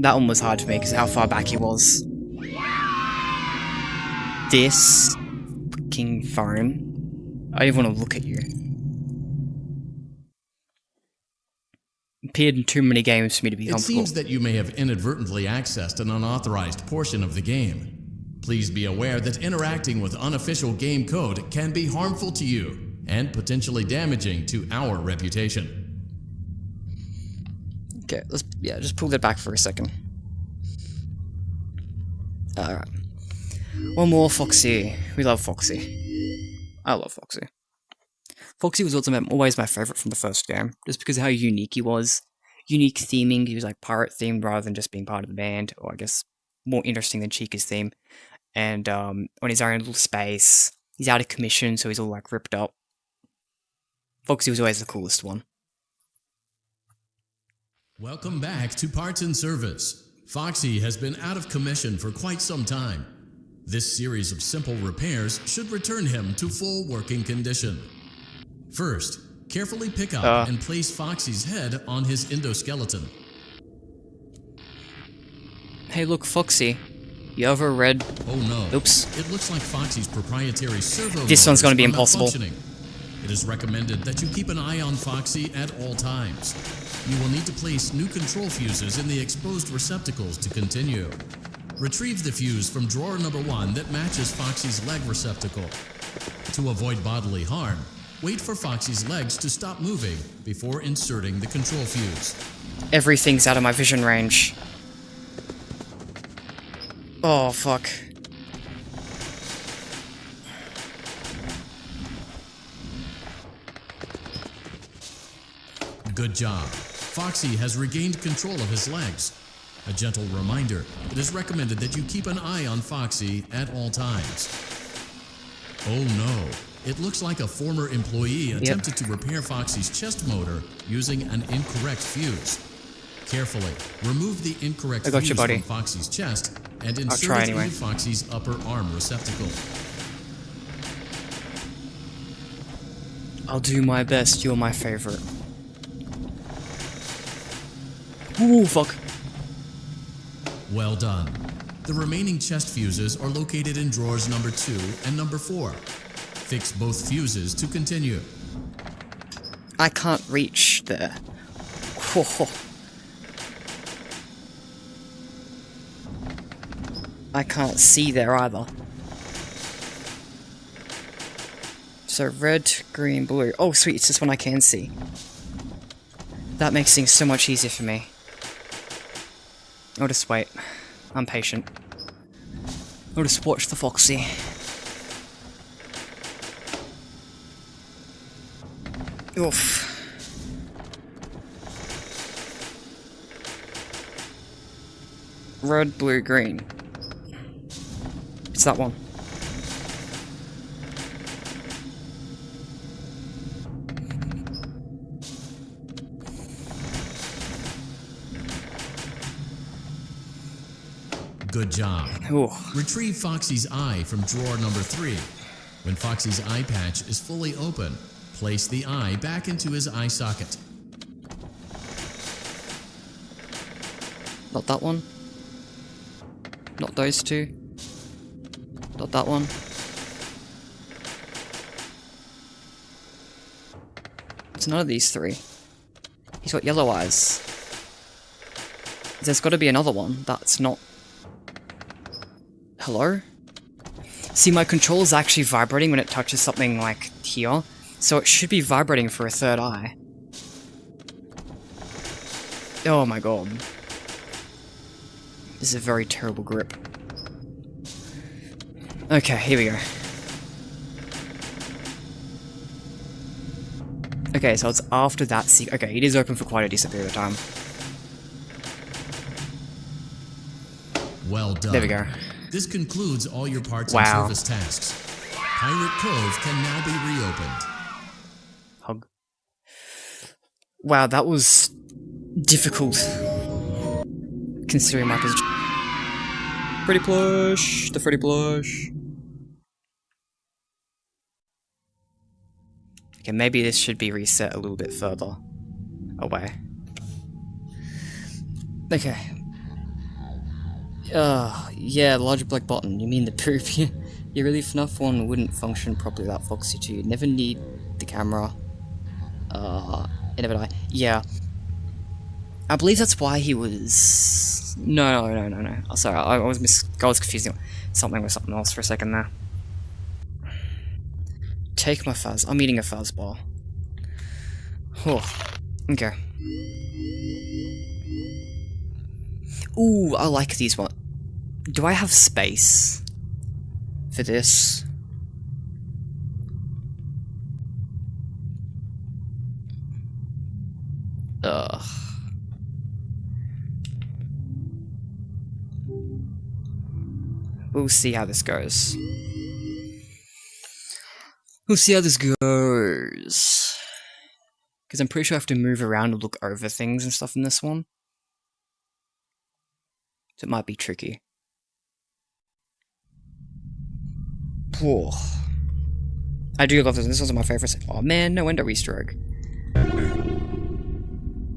That one was hard for me because how far back he was. This fucking phone. I don't even want to look at you. Appeared in too many games for me to be It comfortable. seems that you may have inadvertently accessed an unauthorized portion of the game. Please be aware that interacting with unofficial game code can be harmful to you and potentially damaging to our reputation. Okay, let's just pull that back for a second. Alright. One more Foxy. We love Foxy. I love Foxy. Foxy was also always my favourite from the first game, just because of how unique he was. Unique theming, he was like pirate themed rather than just being part of the band, or I guess more interesting than Chica's theme. And on his own little space, he's out of commission, so he's all like ripped up. Foxy was always the coolest one. Welcome back to Parts and Service. Foxy has been out of commission for quite some time. This series of simple repairs should return him to full working condition. First, carefully pick up and place Foxy's head on his endoskeleton. Hey look, Foxy. You ever read... Oh no. Oops. It looks like Foxy's proprietary servo This one's gonna be motors are impossible. malfunctioning. It is recommended that you keep an eye on Foxy at all times. You will need to place new control fuses in the exposed receptacles to continue. Retrieve the fuse from drawer number 1 that matches Foxy's leg receptacle. To avoid bodily harm, wait for Foxy's legs to stop moving before inserting the control fuse. Everything's out of my vision range. Oh, fuck. Good job. Foxy has regained control of his legs. A gentle reminder, it is recommended that you keep an eye on Foxy at all times. Oh no, it looks like a former employee attempted to repair Foxy's chest motor using an incorrect fuse. Carefully, remove the incorrect fuse from Foxy's chest and insert it into Foxy's upper arm receptacle. I'll do my best, you're my favorite. Ooh, fuck. Well done. The remaining chest fuses are located in drawers number 2 and number 4. Fix both fuses to continue. I can't reach there. Whoa. I can't see there either. So red, green, blue. Oh sweet, it's this one I can see. That makes things so much easier for me. I'll just wait. I'm patient. I'll just watch the Foxy. Oof. Red, blue, green. It's that one. Good job. Ooh. Retrieve Foxy's eye from drawer number 3. When Foxy's eye patch is fully open, place the eye back into his eye socket. Not that one. Not those two. Not that one. It's none of these three. He's got yellow eyes. There's got to be another one that's not... Hello? See, my controller's actually vibrating when it touches something like here, so it should be vibrating for a third eye. Oh my god. This is a very terrible grip. Okay, here we go. Okay, so it's after that okay, it is open for quite a decent period of time. Well done. There we go. This concludes all your parts Wow. and service tasks. Pirate Cove can now be reopened. Hug. Wow, that was difficult. Considering my position. Freddy plush! The Freddy plush! Okay, maybe this should be reset a little bit further away. Okay. Yeah, large black button. You mean the poop? You really FNaF 1 wouldn't function properly without Foxy 2. You'd never need the camera. It never die. Yeah. I believe that's why he was... No. Oh, sorry, I was confusing something with something else for a second there. Take my fuzz. I'm eating a fuzz bar. Oh, okay. Ooh, I like these ones. Do I have space for this? Ugh. We'll see how this goes. We'll see how this goes. Because I'm pretty sure I have to move around and look over things and stuff in this one. So it might be tricky. Whoa. I do love this. This was my favorite. Oh man, no endo Easter egg.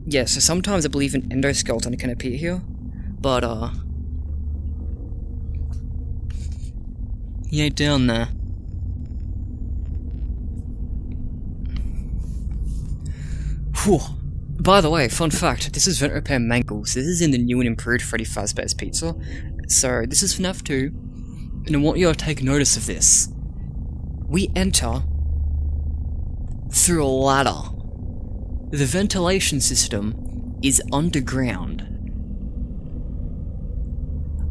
Yeah, so sometimes I believe an endoskeleton can appear here. But, he ain't down there. Whew. By the way, fun fact, this is Vent Repair Mangles. This is in the new and improved Freddy Fazbear's Pizza. So, this is FNaF 2, and I want you to take notice of this. We enter through a ladder. The ventilation system is underground.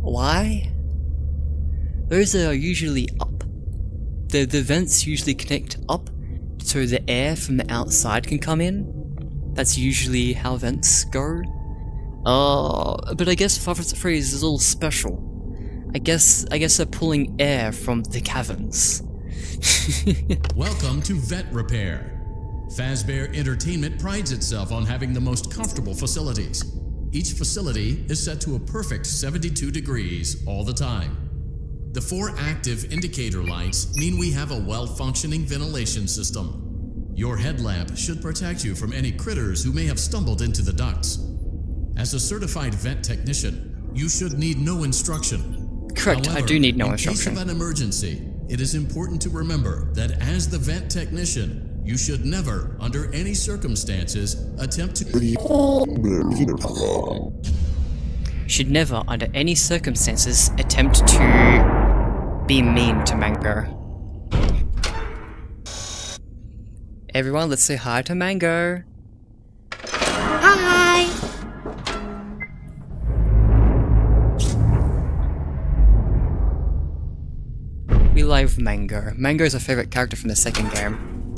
Why? Those are usually up. The vents usually connect up so the air from the outside can come in. That's usually how vents go. But I guess Freddy is a little special. I guess they're pulling air from the caverns. Welcome to Vent Repair. Fazbear Entertainment prides itself on having the most comfortable facilities. Each facility is set to a perfect 72 degrees all the time. The 4 active indicator lights mean we have a well-functioning ventilation system. Your headlamp should protect you from any critters who may have stumbled into the ducts. As a certified vent technician, you should need no instruction. Correct, However, I do need no in instruction. case of an emergency, it is important to remember that as the vent technician, you should never, under any circumstances, attempt to... Should never, under any circumstances, attempt to be mean to Mango. Everyone, let's say hi to Mango. Hi! We love Mango. Mango is our favourite character from the second game.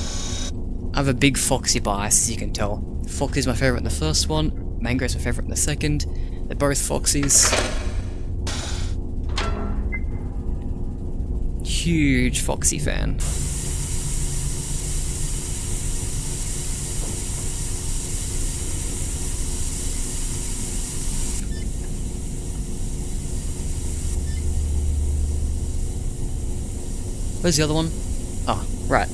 I have a big Foxy bias, as you can tell. Foxy's my favourite in the first one, Mango's my favourite in the second. They're both Foxys. Huge Foxy fan. Where's the other one? Oh, right.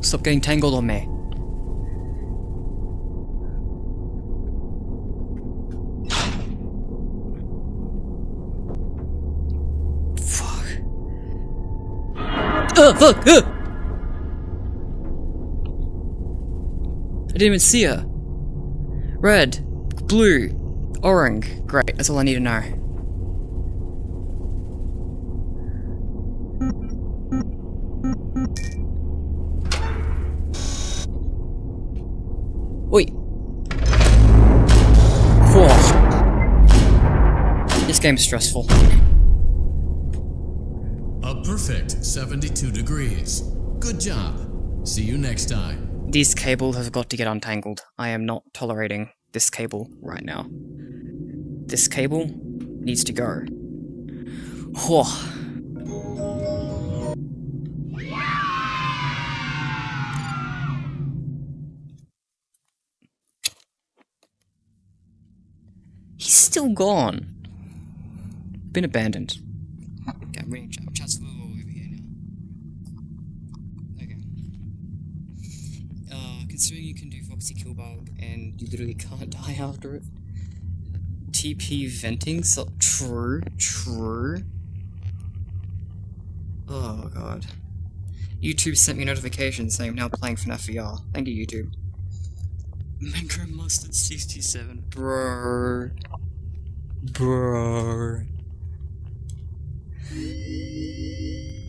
Stop getting tangled on me. Fuck. Fuck! I didn't even see her. Red, blue, orange. Great, that's all I need to know. Oi! Whoa. This game's stressful. A perfect 72 degrees. Good job. See you next time. These cables have got to get untangled. I am not tolerating this cable right now. This cable needs to go. Whoa. He's still gone. Been abandoned. Okay, I'm reading chat's a little over here now. Okay. Considering you can do Foxy Killbug and you literally can't die after it. TP venting, so true. Oh god. YouTube sent me a notification saying I'm now playing FNaF VR. Thank you, YouTube. Mango Mustard 67. Bro.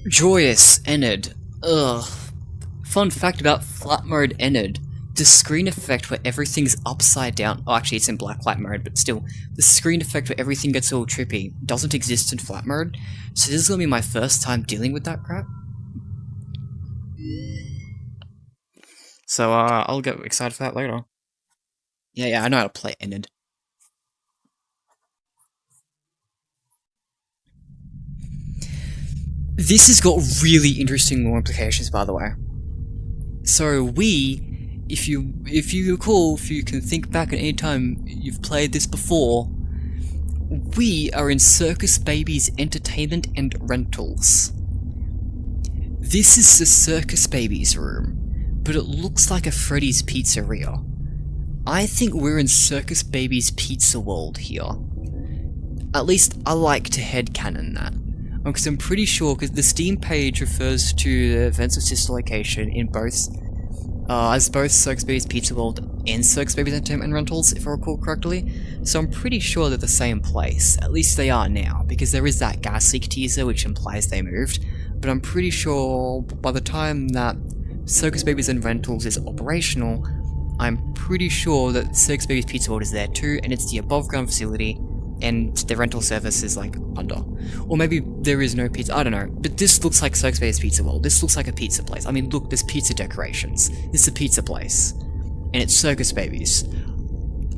Joyous Enid. Ugh. Fun fact about flat mode Enid. The screen effect where everything's upside down. Oh, actually, it's in blacklight mode, but still. The screen effect where everything gets all trippy doesn't exist in flat mode. So this is gonna be my first time dealing with that crap. So, I'll get excited for that later. Yeah, I know how to play Enid. This has got really interesting more implications, by the way. So if you recall, if you can think back at any time you've played this before, we are in Circus Baby's Entertainment and Rentals. This is the Circus Baby's room, but it looks like a Freddy's Pizzeria. I think we're in Circus Baby's Pizza World here. At least I like to headcanon that. Because I'm pretty sure, because the Steam page refers to the events of sister location in both, as both Circus Baby's Pizza World and Circus Baby's Entertainment and Rentals, if I recall correctly. So I'm pretty sure they're the same place. At least they are now, because there is that gas leak teaser which implies they moved. But I'm pretty sure by the time that Circus Baby's and Rentals is operational, I'm pretty sure that Circus Baby's Pizza World is there too, and it's the above ground facility, and the rental service is like under. Or maybe there is no pizza, I don't know. But this looks like Circus Baby's Pizza World. This looks like a pizza place. I mean, look, there's pizza decorations. This is a pizza place. And it's Circus Baby's.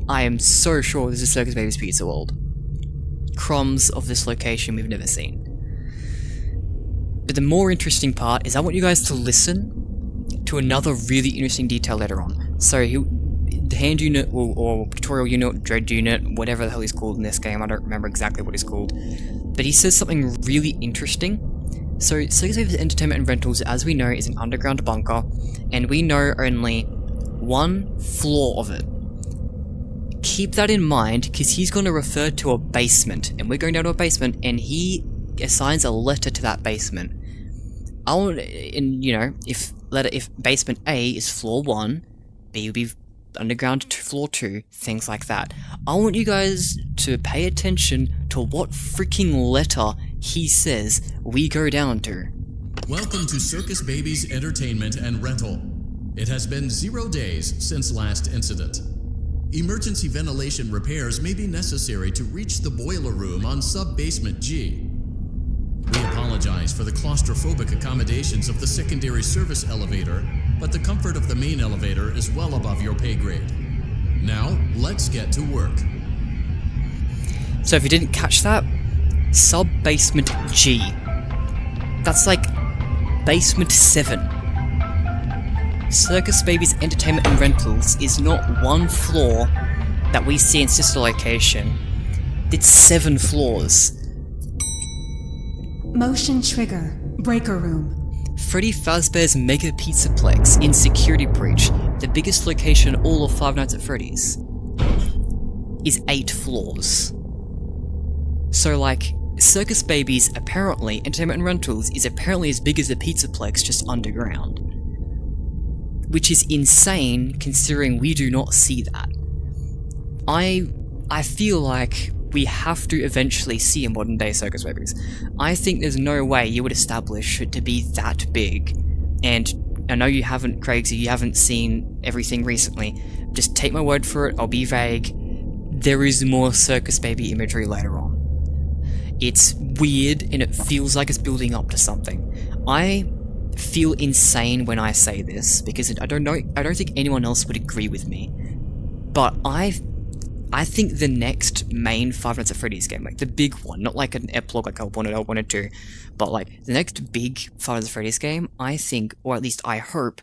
I am so sure this is Circus Baby's Pizza World. Crumbs of this location we've never seen. But the more interesting part is I want you guys to listen to another really interesting detail later on. So, the hand unit, or tutorial unit, dread unit, whatever the hell he's called in this game, I don't remember exactly what he's called. But he says something really interesting. So, Circus Baby's Entertainment and Rentals, as we know, is an underground bunker, and we know only one floor of it. Keep that in mind, because he's going to refer to a basement, and we're going down to a basement, and he assigns a letter to that basement. I want, if basement A is floor 1, B will be underground to floor 2, things like that. I want you guys to pay attention to what freaking letter he says we go down to. Welcome to Circus Baby's Entertainment and Rental. It has been 0 days since last incident. Emergency ventilation repairs may be necessary to reach the boiler room on sub-basement G. We apologize for the claustrophobic accommodations of the secondary service elevator, but the comfort of the main elevator is well above your pay grade. Now, let's get to work. So if you didn't catch that, sub-basement G. That's like basement 7. Circus Baby's Entertainment and Rentals is not one floor that we see in sister location. It's 7 floors. Motion trigger. Breaker room. Freddy Fazbear's Mega Pizzaplex in Security Breach, the biggest location in all of Five Nights at Freddy's, is 8 floors. So like, Circus Babies apparently, Entertainment and Rentals is apparently as big as the Pizzaplex just underground. Which is insane considering we do not see that. I feel like we have to eventually see a modern day Circus Babies. I think there's no way you would establish it to be that big. And I know you haven't, Craig, so you haven't seen everything recently. Just take my word for it, I'll be vague. There is more Circus Baby imagery later on. It's weird and it feels like it's building up to something. I feel insane when I say this because I don't think anyone else would agree with me. But I think the next main Five Nights at Freddy's game, like the big one, not like an epilogue like I wanted to, but like the next big Five Nights at Freddy's game, I think, or at least I hope,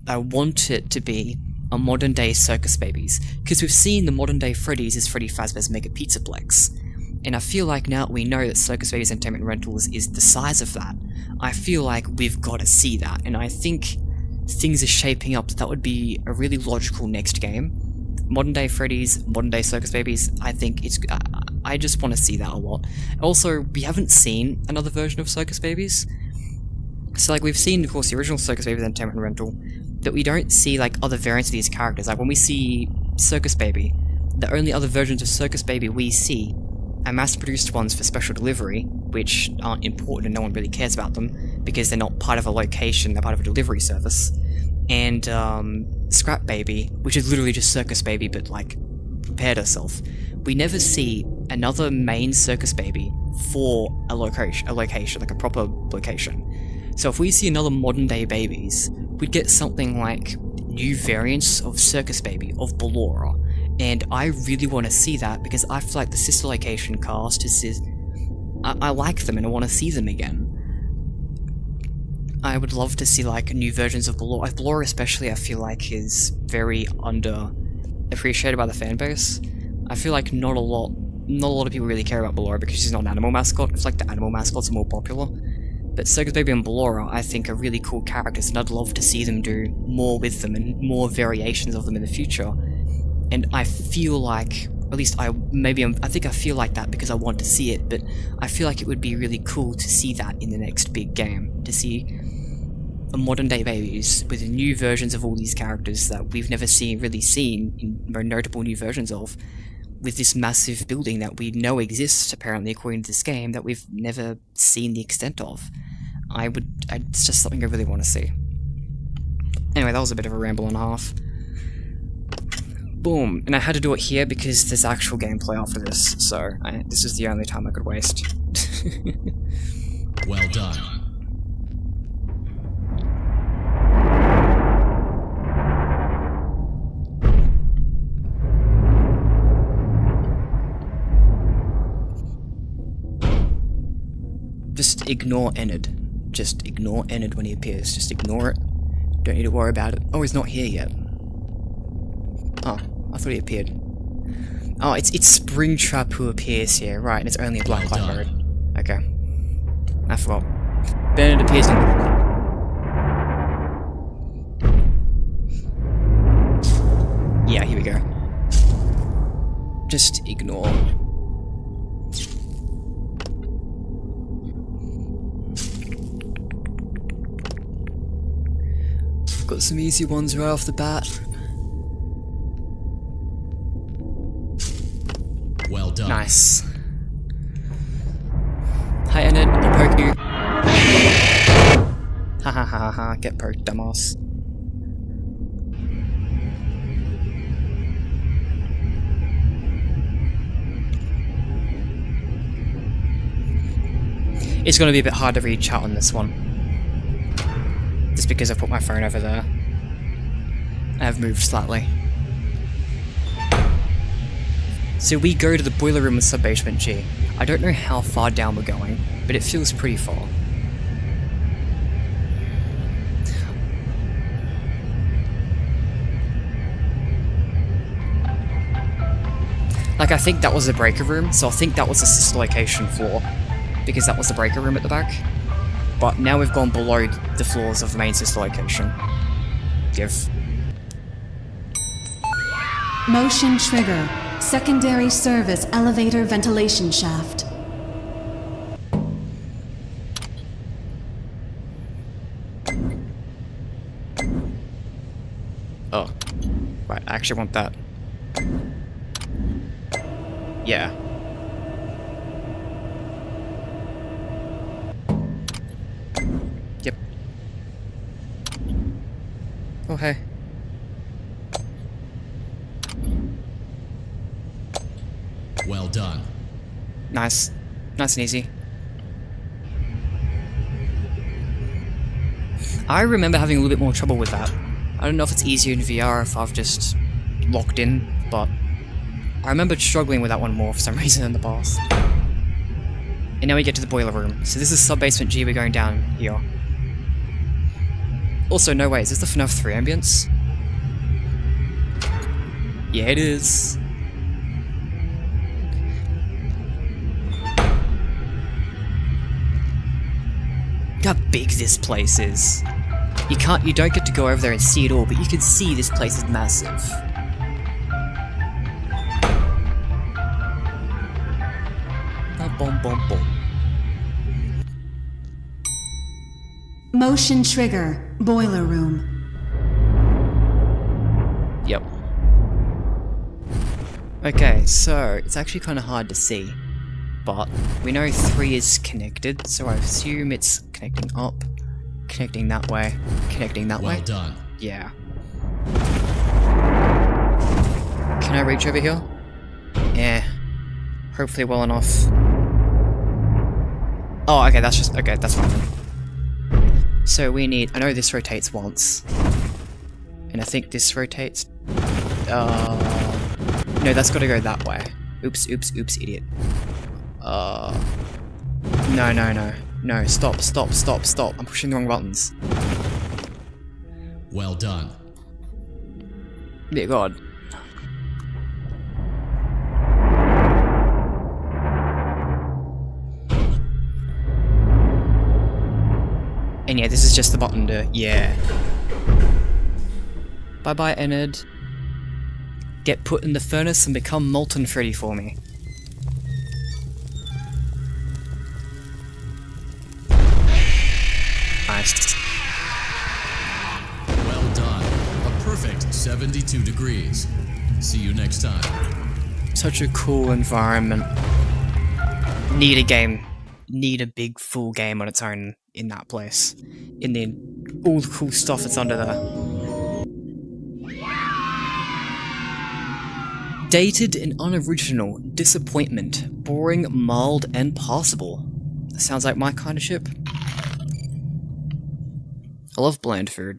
I want it to be a modern day Circus Babies, because we've seen the modern day Freddy's is Freddy Fazbear's Mega Pizzaplex, and I feel like now we know that Circus Babies Entertainment Rentals is the size of that, I feel like we've got to see that, and I think things are shaping up that would be a really logical next game. Modern day Freddy's, modern day Circus Babies, I think it's, I just want to see that a lot. Also, we haven't seen another version of Circus Babies. So like, we've seen, of course, the original Circus Babies Entertainment Rental, but we don't see like other variants of these characters. Like when we see Circus Baby, the only other versions of Circus Baby we see are mass-produced ones for special delivery, which aren't important and no one really cares about them, because they're not part of a location, they're part of a delivery service. And Scrap Baby, which is literally just Circus Baby but like prepared herself. We never see another main Circus Baby for a location, like a proper location. So if we see another modern day Babies, we'd get something like new variants of Circus Baby, of Ballora, and I really want to see that because I feel like the sister location cast is I like them and I want to see them again. I would love to see like new versions of Ballora. Ballora especially I feel like is very underappreciated by the fanbase. I feel like not a lot of people really care about Ballora because she's not an animal mascot. It's like the animal mascots are more popular. But Circus Baby and Ballora I think are really cool characters and I'd love to see them do more with them and more variations of them in the future. And I feel like, at least I think I feel like that because I want to see it, but I feel like it would be really cool to see that in the next big game, to see a modern day Babies with new versions of all these characters that we've never really seen in notable new versions of, with this massive building that we know exists apparently according to this game that we've never seen the extent of. It's just something I really want to see. Anyway, that was a bit of a ramble and a half. Boom, and I had to do it here because there's actual gameplay after this, so this is the only time I could waste. Well done. Just ignore Enid. Just ignore Enid when he appears. Just ignore it. Don't need to worry about it. Oh, he's not here yet. Oh, I thought he appeared. Oh, it's Springtrap who appears here, right, and it's only a Blacklight mode. Okay. I forgot. Bennett appears in... Yeah, here we go. Just ignore. Got some easy ones right off the bat. Well done. Nice. Hi Enid, I'll poke you. Ha ha ha ha, get poked, dumbass. It's gonna be a bit hard to read chat on this one. Just because I've put my phone over there. I have moved slightly. So we go to the boiler room with sub-basement G. I don't know how far down we're going, but it feels pretty far. Like, I think that was the breaker room, so I think that was the sister location floor, because that was the breaker room at the back. but now we've gone below the floors of the main sister location. Give. Motion trigger. Secondary service elevator ventilation shaft. Oh. Right, I actually want that. Yeah. Yep. Oh, hey. Well done. Nice. Nice and easy. I remember having a little bit more trouble with that. I don't know if it's easier in VR if I've just locked in, but I remember struggling with that one more for some reason in the past. And now we get to the boiler room. So this is sub-basement G, we're going down here. Also, no way, is this the FNaF 3 ambience? Yeah, it is. Look how big this place is. You don't get to go over there and see it all, but you can see this place is massive. Boom, boom, boom. Motion trigger. Boiler room. Yep. Okay, so it's actually kind of hard to see, but we know 3 is connected, so I assume it's connecting up, connecting that way, connecting that way. Well done. Yeah. Can I reach over here? Yeah. Hopefully well enough. Oh, okay, that's fine then. So we need, I know this rotates once. And I think this rotates, no, that's gotta go that way. Oops, oops, oops, idiot. No, stop, I'm pushing the wrong buttons. Well done. Dear God. And yeah, this is just the button to, yeah. Bye-bye, Enid. Get put in the furnace and become molten Freddy for me. Nice. Well done. A perfect 72 degrees. See you next time. Such a cool environment. Need a game. Need a big full game on its own in that place. In the all the cool stuff that's under there. Dated and unoriginal, disappointment, boring, mild, and passable. Sounds like my kind of ship. I love bland food.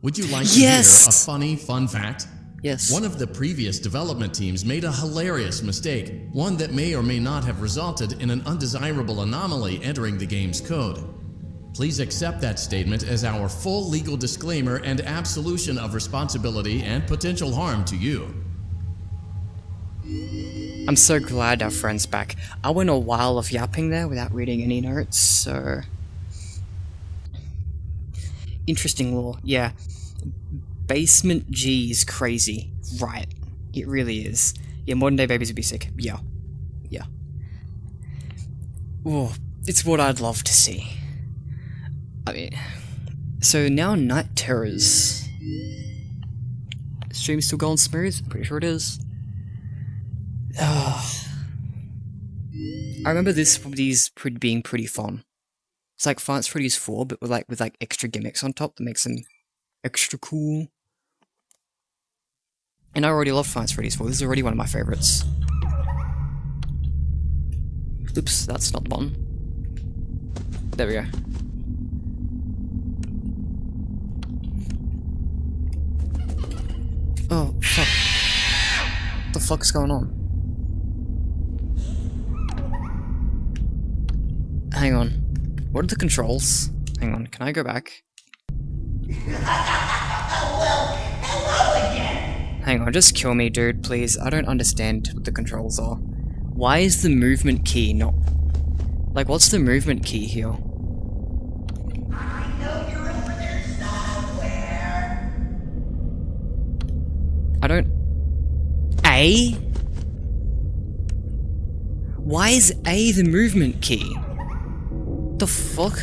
Would you like to hear a funny fun fact? Yes. One of the previous development teams made a hilarious mistake, one that may or may not have resulted in an undesirable anomaly entering the game's code. Please accept that statement as our full legal disclaimer and absolution of responsibility and potential harm to you. I'm so glad our friend's back. I went a while of yapping there without reading any notes, so... Interesting lore, yeah. Basement G is crazy. Right. It really is. Yeah, modern day babies would be sick. Yeah. Yeah. Oh, it's what I'd love to see. I mean... So now Night Terrors. Stream's still going smooth? I'm pretty sure it is. I remember these being pretty fun. It's like Five Nights at Freddy's 4, but with like extra gimmicks on top that makes them extra cool. And I already love Five Nights at Freddy's 4. This is already one of my favorites. Oops, that's not the button. There we go. Oh, fuck. What the fuck's going on? Hang on. What are the controls? Hang on, can I go back? Hang on, just kill me, dude, please. I don't understand what the controls are. Why is the movement key not... Like, what's the movement key here? I know you're over there somewhere. I don't... A? Why is A the movement key? The fuck?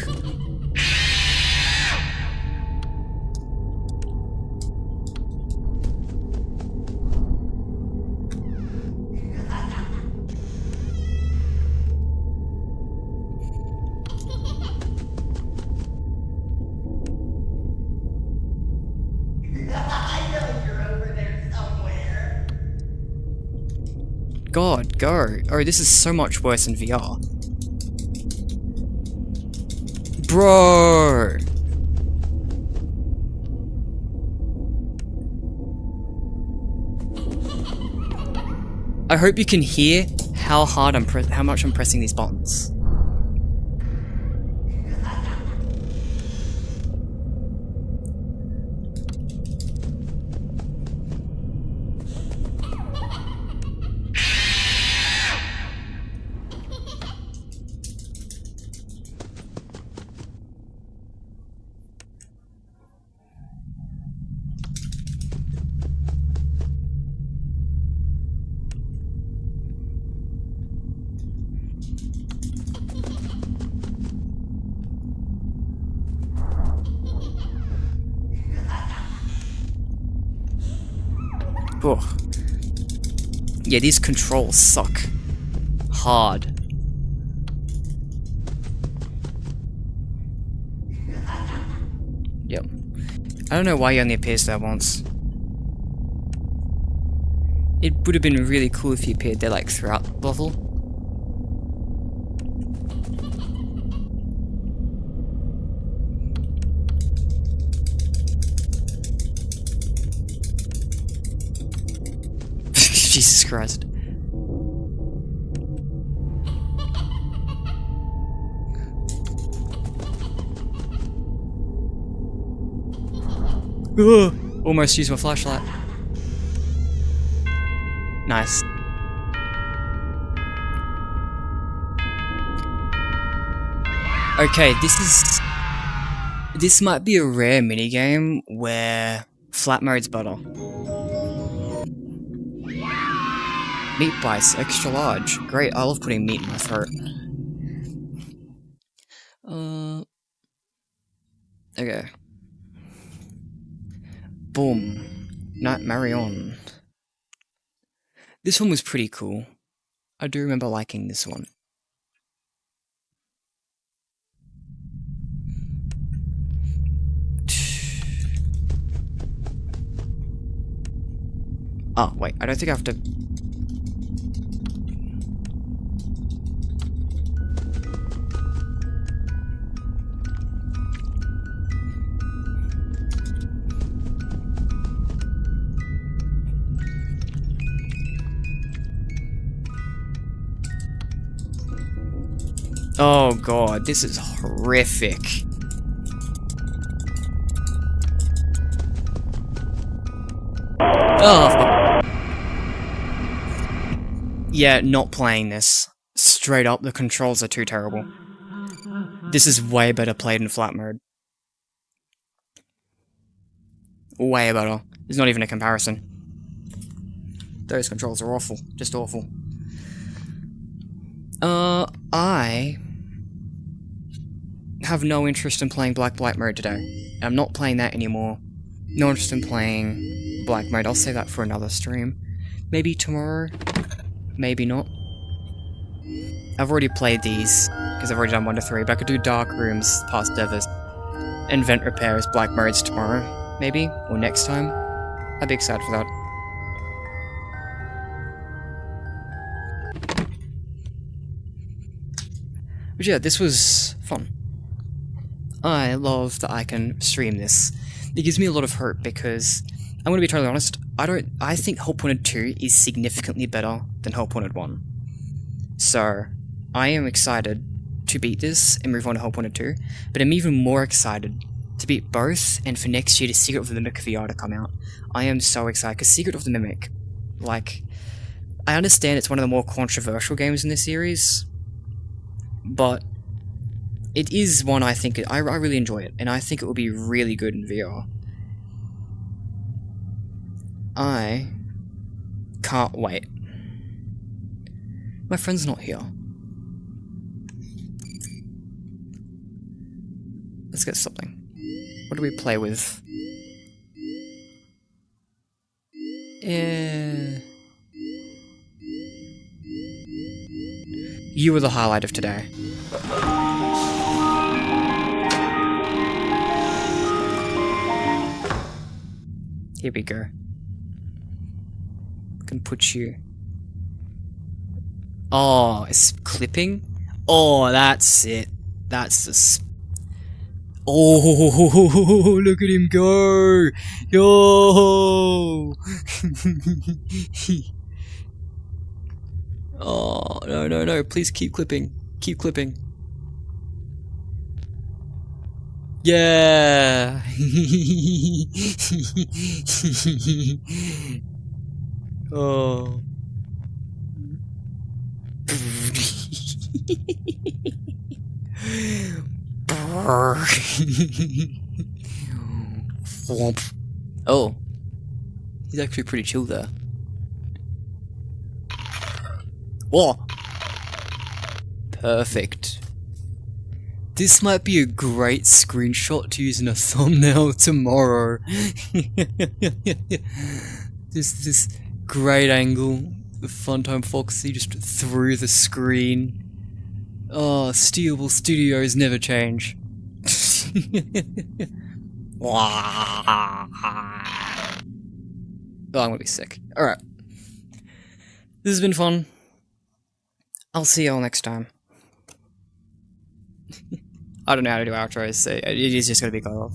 I know you're over there somewhere. God, go. Oh, this is so much worse in VR. Bro! I hope you can hear how hard how much I'm pressing these buttons. Ugh. Yeah, these controls suck. Hard. Yep. I don't know why he only appears there once. It would have been really cool if he appeared there like throughout the level. Jesus Christ. Ugh, almost used my flashlight. Nice. Okay, this might be a rare minigame where flat mode's better. Meat bites, extra large. Great, I love putting meat in my throat. Okay. Boom. Night Marion. This one was pretty cool. I do remember liking this one. Oh, wait, I don't think I have to... Oh god, this is horrific. Oh, yeah, not playing this. Straight up, the controls are too terrible. This is way better played in flat mode. Way better. There's not even a comparison. Those controls are awful. Just awful. I have no interest in playing Black mode today. I'm not playing that anymore. No interest in playing Black mode. I'll say that for another stream. Maybe tomorrow. Maybe not. I've already played these, because I've already done 1 to 3, but I could do Dark Rooms, Past Devers, and Vent Repair as Black modes tomorrow. Maybe, or next time. I'd be excited for that. But yeah, this was fun. I love that I can stream this. It gives me a lot of hope because, I'm gonna be totally honest, I think Help Wanted 2 is significantly better than Help Wanted 1. So, I am excited to beat this and move on to Help Wanted 2, but I'm even more excited to beat both and for next year to Secret of the Mimic VR to come out. I am so excited, because Secret of the Mimic, like, I understand it's one of the more controversial games in the series, but it is one I think I really enjoy it, and I think it will be really good in VR. I can't wait. My friend's not here. Let's get something. What do we play with? You were the highlight of today. Here we go. Can put you. Oh, it's clipping? Oh, that's it. That's the. Oh, look at him go! Yo! Oh, no, no, no. Please keep clipping. Keep clipping. Yeah! Oh. Oh. He's actually pretty chill there. Whoa! Perfect. This might be a great screenshot to use in a thumbnail tomorrow. This great angle of Funtime Foxy just through the screen. Oh, Steelable Studios never change. Oh, I'm gonna be sick. Alright. This has been fun. I'll see y'all next time. I don't know how to do outros, so it is just gonna be cut off.